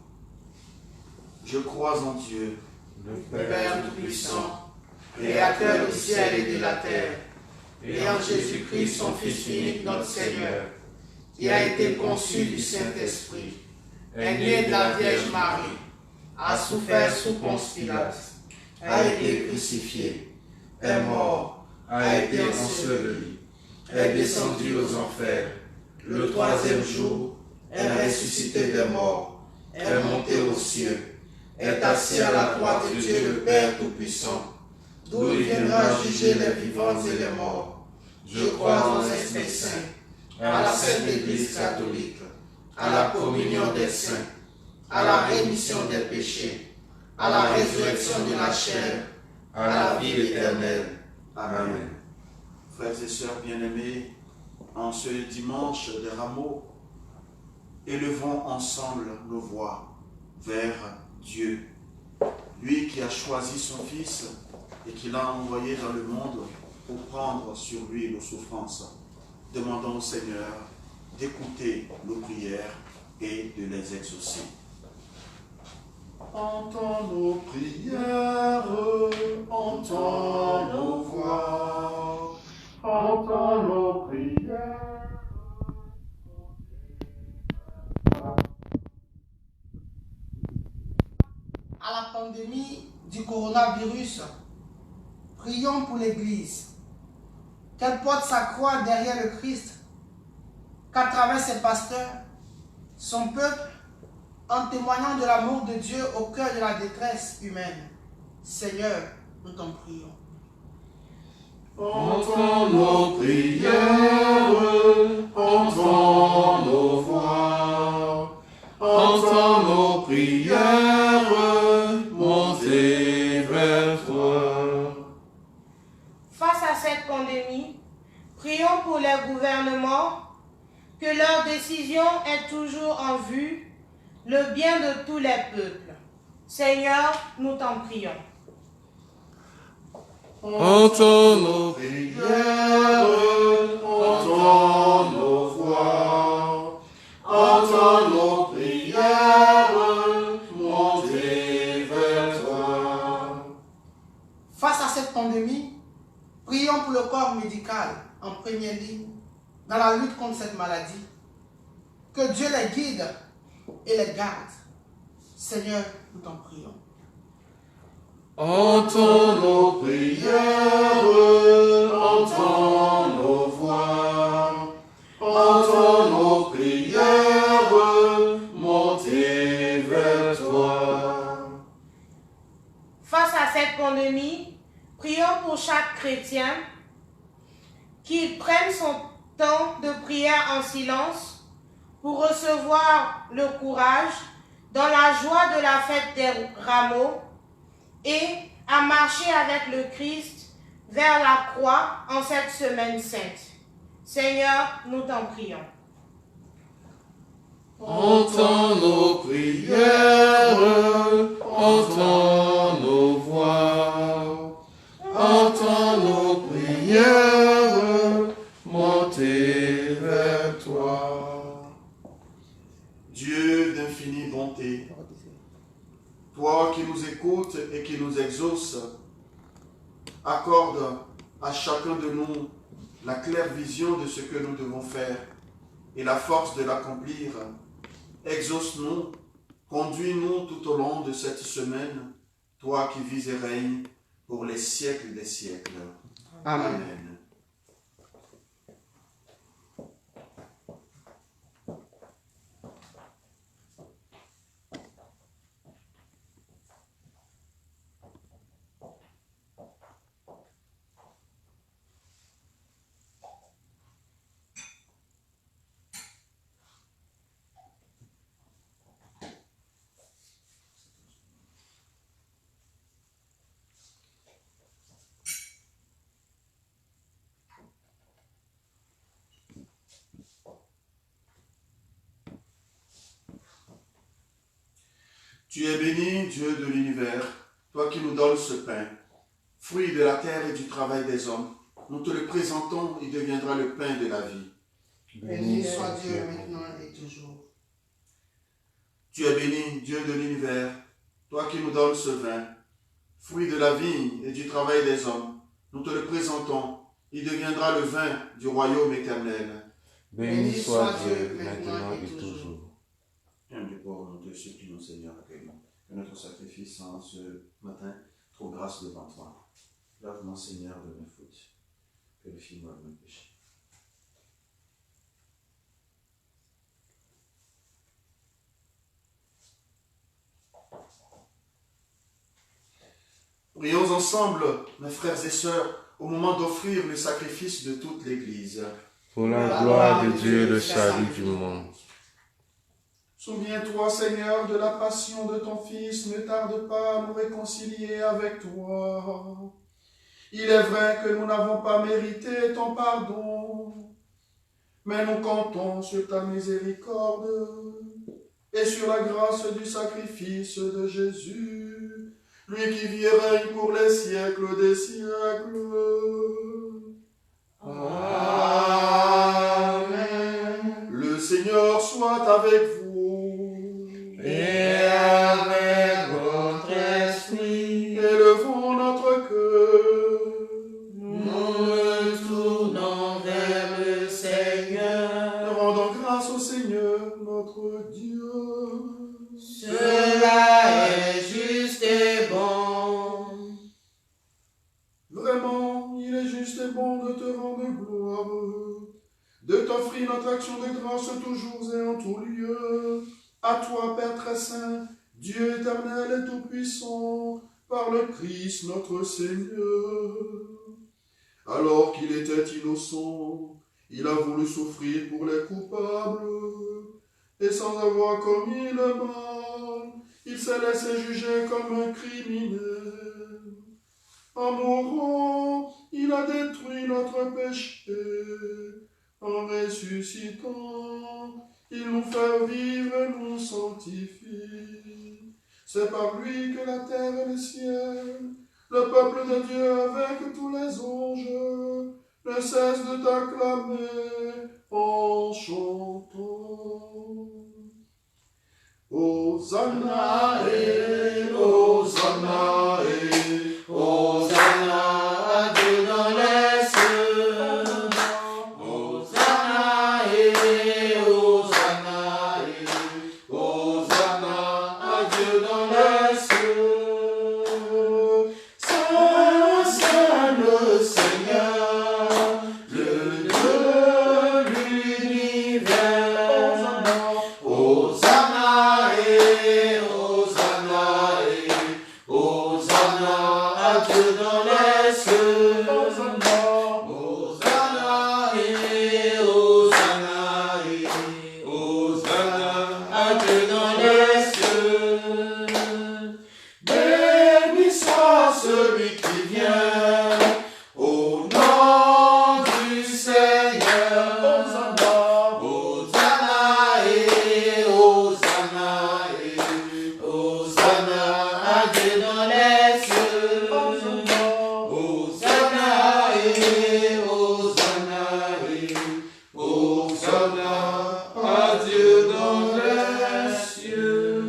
Je crois en Dieu, le Père Tout-Puissant, Créateur du ciel et de la terre, et en Jésus-Christ, son Fils unique, notre Seigneur, qui a été conçu du Saint-Esprit, est né de la Vierge Marie, a souffert sous Ponce Pilate, a été crucifié, est mort, a été enseveli, est descendu aux enfers, le troisième jour, est ressuscité des morts, est monté aux cieux, est assis à la droite de Dieu le Père Tout-Puissant, d'où il viendra juger les vivants et les morts. Je crois en l'Esprit Saint, à la Sainte Église catholique, à la communion des saints, à la rémission des péchés, à la résurrection de la chair, à la vie éternelle. Amen. Frères et sœurs bien-aimés, en ce dimanche des Rameaux, élevons ensemble nos voix vers Dieu, lui qui a choisi son Fils et qui l'a envoyé dans le monde pour prendre sur lui nos souffrances. Demandons au Seigneur d'écouter nos prières et de les exaucer. Entends nos prières, entends nos voix, entends nos prières. À la pandémie du coronavirus, prions pour l'Église, qu'elle porte sa croix derrière le Christ, qu'à travers ses pasteurs, son peuple, en témoignant de l'amour de Dieu au cœur de la détresse humaine. Seigneur, nous t'en prions. Entends nos prières, entends nos voix, entends nos prières, montez vers toi. Face à cette pandémie, prions pour les gouvernements, que leur décision ait toujours en vue le bien de tous les peuples. Seigneur, nous t'en prions. Entends nos prières, entends nos voix, entends nos prières, montez vers première ligne dans la lutte contre cette maladie. Que Dieu les guide et les garde. Seigneur, nous t'en prions. Entends nos prières, entends nos voix, entends nos prières, montez vers toi. Face à cette pandémie, prions pour chaque chrétien qu'il prenne son temps de prière en silence pour recevoir le courage dans la joie de la fête des rameaux et à marcher avec le Christ vers la croix en cette semaine sainte. Seigneur, nous t'en prions. Entends nos prières, entends nos voix, entends nos prières, montez vers toi. Dieu d'infinie bonté, toi qui nous écoutes et qui nous exauces, accorde à chacun de nous la claire vision de ce que nous devons faire et la force de l'accomplir. Exauce-nous, conduis-nous tout au long de cette semaine, toi qui vis et règnes pour les siècles des siècles. Amen. Amen. Tu es béni, Dieu de l'univers, toi qui nous donnes ce pain, fruit de la terre et du travail des hommes. Nous te le présentons, il deviendra le pain de la vie. Béni soit Dieu maintenant et toujours. Tu es béni, Dieu de l'univers, toi qui nous donnes ce vin, fruit de la vigne et du travail des hommes. Nous te le présentons, il deviendra le vin du royaume éternel. Béni soit Dieu, maintenant et toujours. Un du pauvre, nous te supplions, Seigneur, accueille-nous. Que notre sacrifice en ce matin trouve grâce devant toi. Lave-moi, Seigneur, de mes fautes. Purifie-moi de mes péchés. Prions ensemble, mes frères et sœurs, au moment d'offrir le sacrifice de toute l'Église. Pour la gloire de Dieu, le salut du monde. Souviens-toi, Seigneur, de la passion de ton Fils, ne tarde pas à nous réconcilier avec toi. Il est vrai que nous n'avons pas mérité ton pardon, mais nous comptons sur ta miséricorde et sur la grâce du sacrifice de Jésus, lui qui vit et règne pour les siècles des siècles. Amen. Le Seigneur soit avec vous. Et avec votre esprit, Élevons notre cœur. nous retournons vers le Seigneur. Rendons grâce au Seigneur, notre Dieu. Cela est juste et bon. Vraiment, il est juste et bon de te rendre gloire, de t'offrir notre action de grâce toujours et en tout lieu. À toi, Père très saint, Dieu éternel et tout-puissant, par le Christ notre Seigneur. Alors qu'il était innocent, il a voulu souffrir pour les coupables, et sans avoir commis le mal, il s'est laissé juger comme un criminel. En mourant, il a détruit notre péché. En ressuscitant, il nous fait vivre et nous sanctifie. C'est par lui que la terre et le ciel, le peuple de Dieu avec tous les anges, ne cessent de t'acclamer en chantant. Hosanna et Hosanna et Hosanna à Dieu dans les cieux. Seigneur. Hosanna, Hosanna et Hosanna et Hosanna à Dieu dans les cieux. Hosanna et Hosanna et Hosanna à Dieu dans les cieux.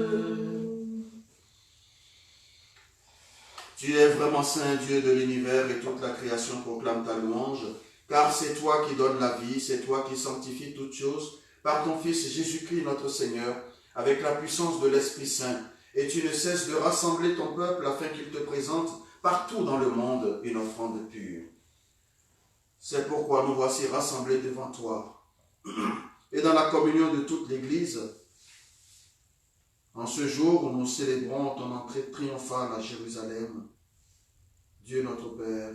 Tu es vraiment saint, Dieu de l'univers, et toute la création proclame ta louange, car c'est toi qui donnes la vie, c'est toi qui sanctifies toutes choses par ton Fils Jésus-Christ notre Seigneur, avec la puissance de l'Esprit Saint, et tu ne cesses de rassembler ton peuple afin qu'il te présente partout dans le monde une offrande pure. C'est pourquoi nous voici rassemblés devant toi, et dans la communion de toute l'Église, en ce jour où nous célébrons ton entrée triomphale à Jérusalem. Dieu notre Père,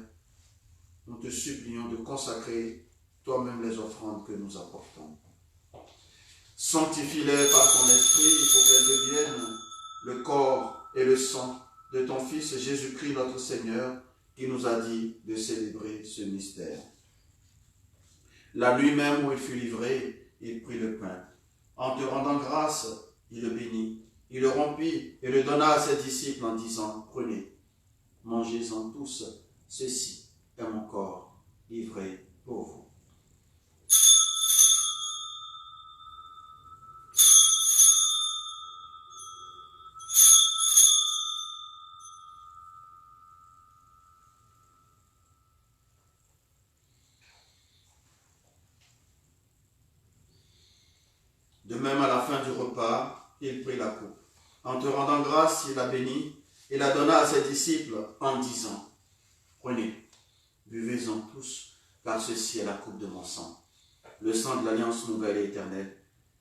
nous te supplions de consacrer toi-même les offrandes que nous apportons. Sanctifie-les par ton esprit pour qu'elles deviennent le corps et le sang de ton Fils Jésus-Christ notre Seigneur, qui nous a dit de célébrer ce mystère. La nuit même où il fut livré, il prit le pain. En te rendant grâce, il le bénit. Il le rompit et le donna à ses disciples en disant, prenez, mangez-en tous, ceci est mon corps livré pour vous. De même, à la fin du repas, il prit la coupe. En te rendant grâce, il la bénit et la donna à ses disciples en disant, prenez, buvez-en tous, car ceci est la coupe de mon sang, le sang de l'alliance nouvelle et éternelle,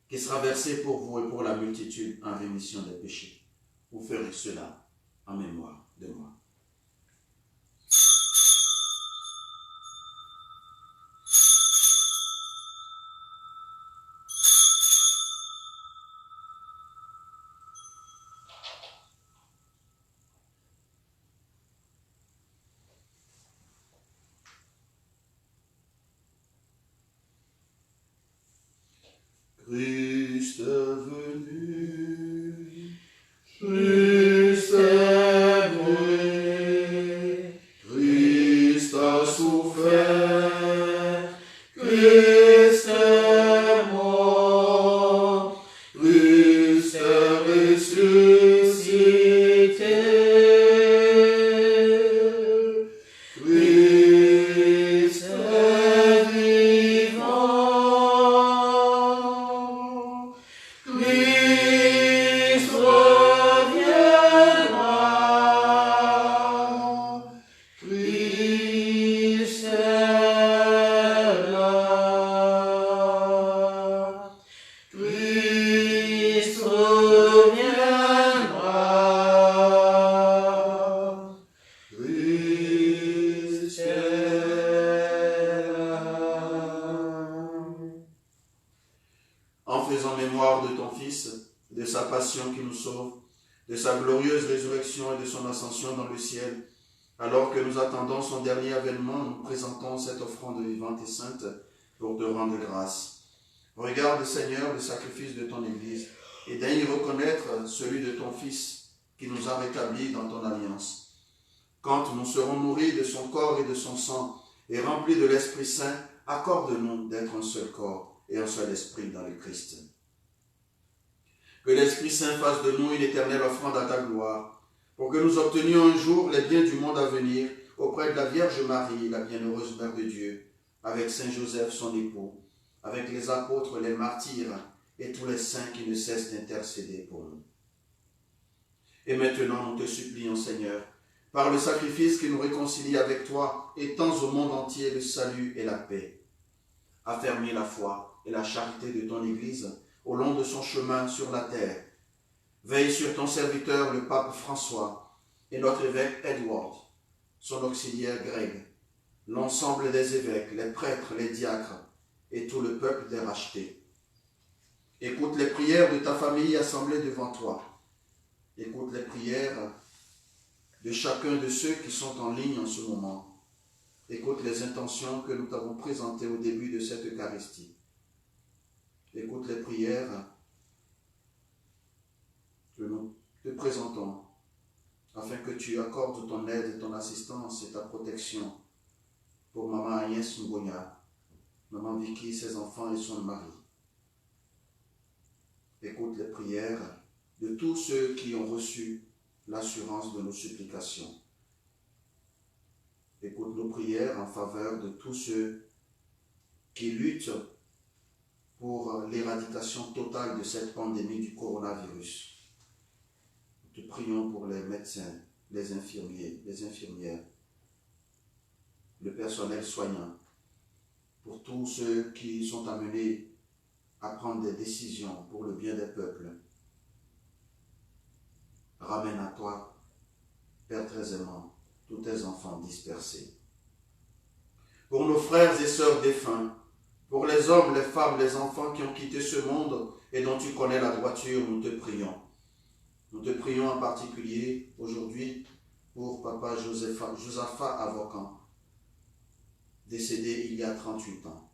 qui sera versé pour vous et pour la multitude en rémission des péchés. Vous ferez cela en mémoire de moi. Christ est venu, Christ est venu, Christ a souffert, Christ est mort, Christ est ressuscité, Christ est vivant. Christ reviendra, Christ est là, Christ reviendra, Christ est là. En faisant mémoire de ton Fils, de sa passion qui nous sauve, de sa glorieuse résurrection et de son ascension dans le ciel, alors que nous attendons son dernier avènement, nous présentons cette offrande vivante et sainte pour te rendre grâce. Regarde, Seigneur, le sacrifice de ton Église et daigne reconnaître celui de ton Fils qui nous a rétablis dans ton alliance. Quand nous serons nourris de son corps et de son sang et remplis de l'Esprit Saint, accorde-nous d'être un seul corps et un seul esprit dans le Christ. Que l'Esprit Saint fasse de nous une éternelle offrande à ta gloire, pour que nous obtenions un jour les biens du monde à venir auprès de la Vierge Marie, la bienheureuse Mère de Dieu, avec Saint Joseph son époux, avec les apôtres, les martyrs et tous les saints qui ne cessent d'intercéder pour nous. Et maintenant, nous te supplions, Seigneur, par le sacrifice qui nous réconcilie avec toi, étends au monde entier le salut et la paix. Affermis la foi et la charité de ton Église au long de son chemin sur la terre. Veille sur ton serviteur, le pape François, et notre évêque Edward, son auxiliaire Greg, l'ensemble des évêques, les prêtres, les diacres, et tout le peuple des rachetés. Écoute les prières de ta famille assemblée devant toi. Écoute les prières de chacun de ceux qui sont en ligne en ce moment. Écoute les intentions que nous t'avons présentées au début de cette Eucharistie. Écoute les prières que nous te présentons, afin que tu accordes ton aide, ton assistance et ta protection pour Maman Agnès Mbonia, Maman Vicky, ses enfants et son mari. Écoute les prières de tous ceux qui ont reçu l'assurance de nos supplications. Écoute nos prières en faveur de tous ceux qui luttent pour l'éradication totale de cette pandémie du coronavirus. Nous te prions pour les médecins, les infirmiers, les infirmières, le personnel soignant, pour tous ceux qui sont amenés à prendre des décisions pour le bien des peuples. Ramène à toi, Père très aimant, tous tes enfants dispersés. Pour nos frères et sœurs défunts, pour les hommes, les femmes, les enfants qui ont quitté ce monde et dont tu connais la droiture, nous te prions. Nous te prions en particulier aujourd'hui pour Papa Josaphat Avocan, décédé il y a 38 ans.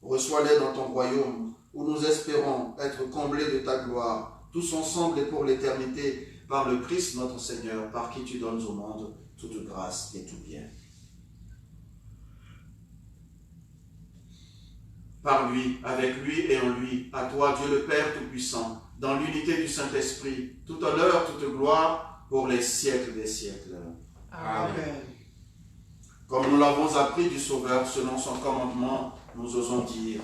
Reçois-les dans ton royaume, où nous espérons être comblés de ta gloire, tous ensemble et pour l'éternité, par le Christ notre Seigneur, par qui tu donnes au monde toute grâce et tout bien. Par lui, avec lui et en lui, à toi Dieu le Père Tout-Puissant, dans l'unité du Saint-Esprit, tout honneur, toute gloire, pour les siècles des siècles. Amen. Comme nous l'avons appris du Sauveur, selon son commandement, nous osons dire,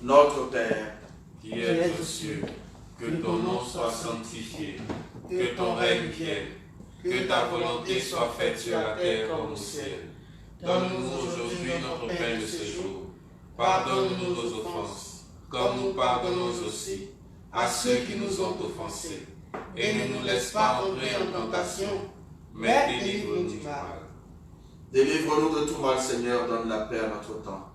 Notre Père, qui es aux cieux, que ton nom soit sanctifié, que ton règne vienne, que ta volonté soit faite sur la terre comme au ciel. Donne-nous aujourd'hui notre pain de ce jour. Pardonne-nous nos offenses, comme nous pardonnons aussi à ceux qui nous ont offensés. Et ne nous laisse pas entrer en tentation, mais délivre-nous du mal. Délivre-nous de tout mal, Seigneur, donne la paix à notre temps.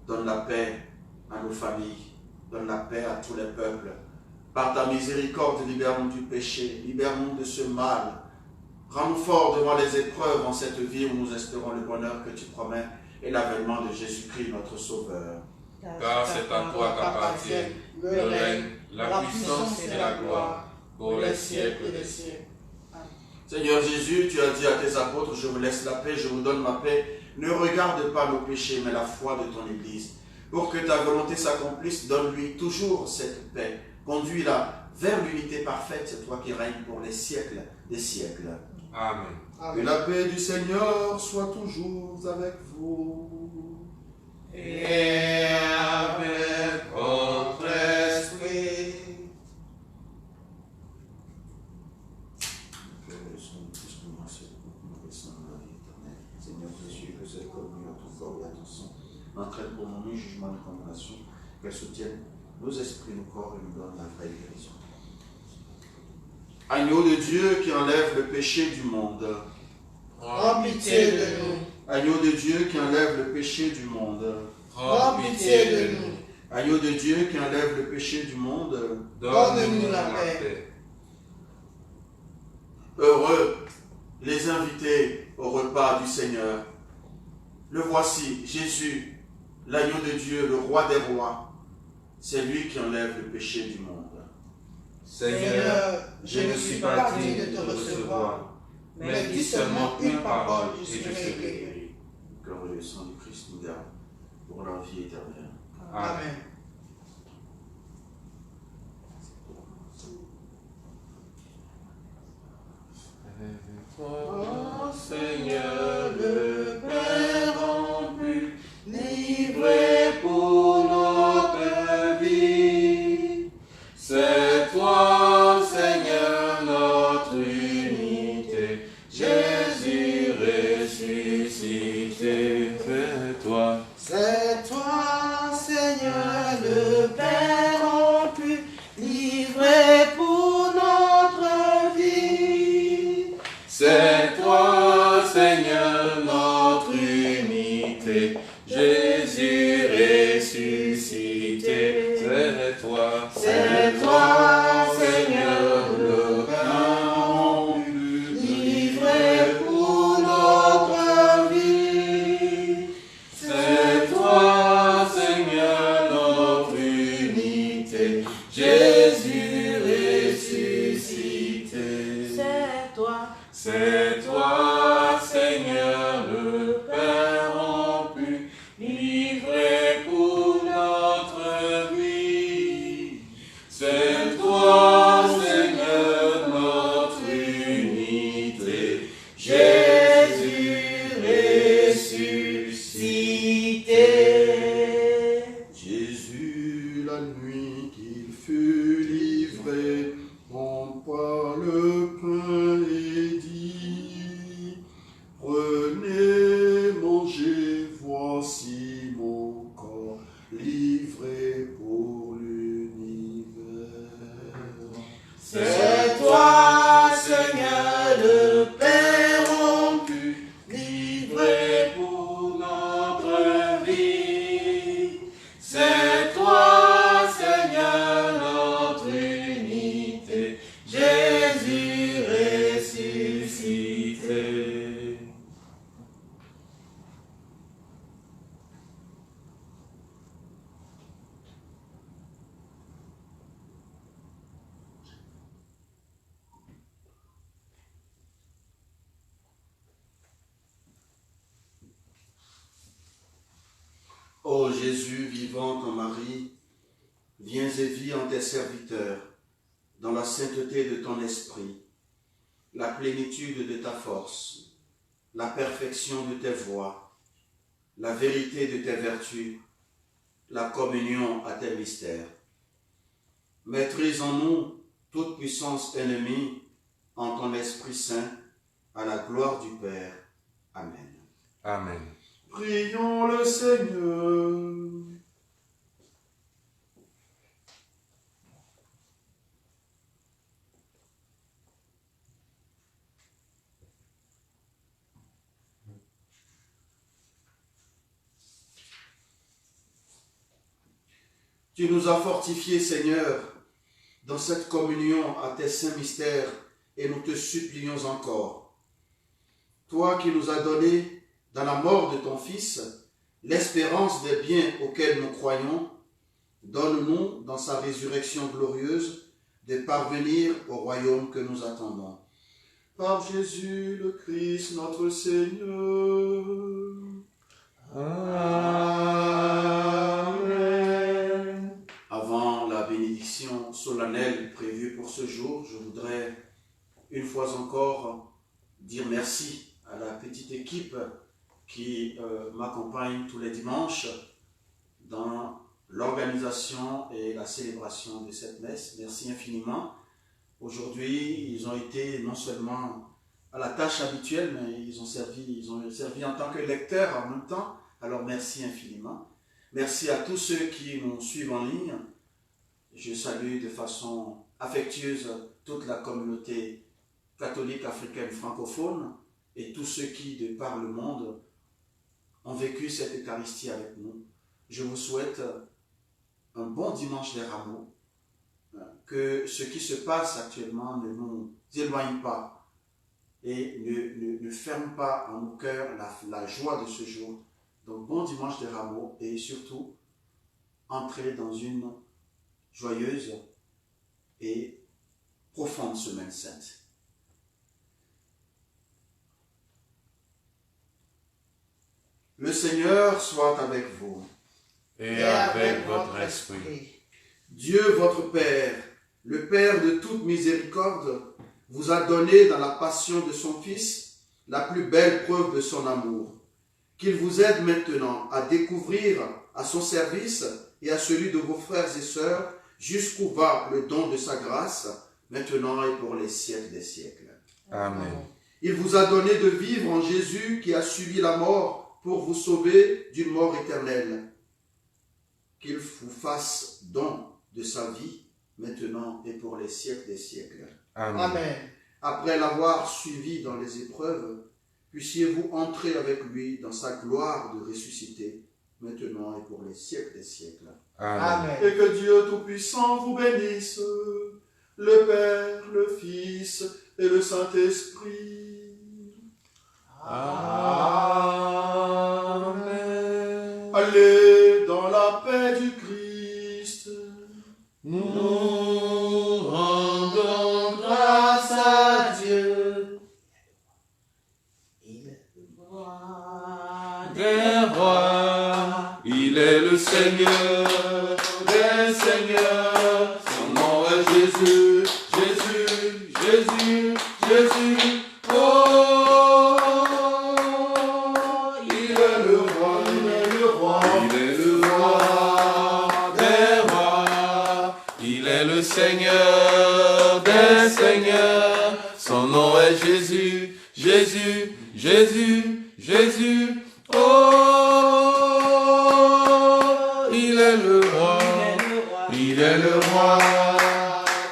Donne la paix à nos familles, donne la paix à tous les peuples. Par ta miséricorde, libère-nous du péché, libère-nous de ce mal. Rends-nous forts devant les épreuves en cette vie où nous espérons le bonheur que tu promets et l'avènement de Jésus-Christ, notre Sauveur. Car c'est à toi qu'appartiennent le règne, la puissance et la gloire, pour les siècles des siècles. Seigneur Jésus, tu as dit à tes apôtres, je vous laisse la paix, je vous donne ma paix. Ne regarde pas nos péchés, mais la foi de ton Église. Pour que ta volonté s'accomplisse, donne-lui toujours cette paix. Conduis-la vers l'unité parfaite, c'est toi qui règnes pour les siècles des siècles. Amen. Que la paix du Seigneur soit toujours avec vous. Et avec votre esprit. Seigneur Jésus, que cette communion à ton corps et à ton sang n'entraîne pour nous ni jugement ni condamnation, qu'elle soutienne nos esprits, nos corps et nous donne la vraie guérison. Agneau de Dieu qui enlève le péché du monde. Prends pitié de nous. Agneau de Dieu qui enlève le péché du monde. Prends pitié de nous. Agneau de Dieu qui enlève le péché du monde. Donne-nous la paix. Heureux les invités au repas du Seigneur. Le voici, Jésus, l'agneau de Dieu, le roi des rois. C'est lui qui enlève le péché du monde. Seigneur, je ne suis pas digne de te recevoir, mais dis seulement une parole et je serai guéri. Glorieux sang du Christ nous garde pour la vie éternelle. Amen. Oh Seigneur, le Père en pu livrer pour notre vie. C'est toi, Seigneur, notre unité. Jésus ressuscité, c'est toi. C'est toi, Seigneur, le Père en pu livrer pour notre vie. C'est toi, Seigneur, notre unité. Jésus ressuscité, c'est toi. C'est toi, Seigneur, le Père en pu Ô Jésus, vivant en Marie, viens et vis en tes serviteurs, dans la sainteté de ton esprit, la plénitude de ta force, la perfection de tes voies, la vérité de tes vertus, la communion à tes mystères. Maîtrise en nous toute puissance ennemie en ton Esprit Saint, à la gloire du Père. Amen. Amen. Prions le Seigneur. Tu nous as fortifiés, Seigneur, dans cette communion à tes saints mystères, et nous te supplions encore. Toi qui nous as donné, dans la mort de ton Fils, l'espérance des biens auxquels nous croyons, donne-nous, dans sa résurrection glorieuse, de parvenir au royaume que nous attendons. Par Jésus le Christ, notre Seigneur. Amen. Avant la bénédiction solennelle prévue pour ce jour, je voudrais une fois encore dire merci à la petite équipe qui m'accompagne tous les dimanches dans l'organisation et la célébration de cette messe. Merci infiniment. Aujourd'hui, ils ont été non seulement à la tâche habituelle, mais ils ont servi en tant que lecteurs en même temps. Alors merci infiniment. Merci à tous ceux qui nous suivent en ligne. Je salue de façon affectueuse toute la communauté catholique africaine francophone et tous ceux qui, de par le monde, ont vécu cette Eucharistie avec nous. Je vous souhaite un bon dimanche des Rameaux, que ce qui se passe actuellement ne nous éloigne pas et ne ferme pas en nos cœurs la joie de ce jour. Donc bon dimanche des Rameaux et surtout, entrez dans une joyeuse et profonde semaine sainte. Le Seigneur soit avec vous. Et avec votre esprit. Dieu, votre Père, le Père de toute miséricorde, vous a donné dans la passion de son Fils la plus belle preuve de son amour. Qu'il vous aide maintenant à découvrir à son service et à celui de vos frères et sœurs jusqu'où va le don de sa grâce, maintenant et pour les siècles des siècles. Amen. Il vous a donné de vivre en Jésus qui a subi la mort pour vous sauver d'une mort éternelle. Qu'il vous fasse don de sa vie, maintenant et pour les siècles des siècles. Amen. Amen. Après l'avoir suivi dans les épreuves, puissiez-vous entrer avec lui dans sa gloire de ressuscité, maintenant et pour les siècles des siècles. Amen. Et que Dieu Tout-Puissant vous bénisse, le Père, le Fils et le Saint-Esprit. Amen. Allez dans la paix du Christ. Nous rendons grâce à Dieu. Il est le roi des rois. Il est le Seigneur des seigneurs. Son nom est Jésus, Jésus, Jésus, Jésus. Oh, il est le roi, il est le roi, il est le roi des rois. Il est le Seigneur des seigneurs. Son nom est Jésus, Jésus, Jésus, Jésus. Oh, il est le roi, il est le roi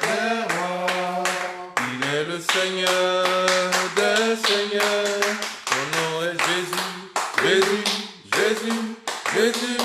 des rois. Il est le Seigneur des seigneurs. Son nom est Jésus, Jésus, Jésus, Jésus.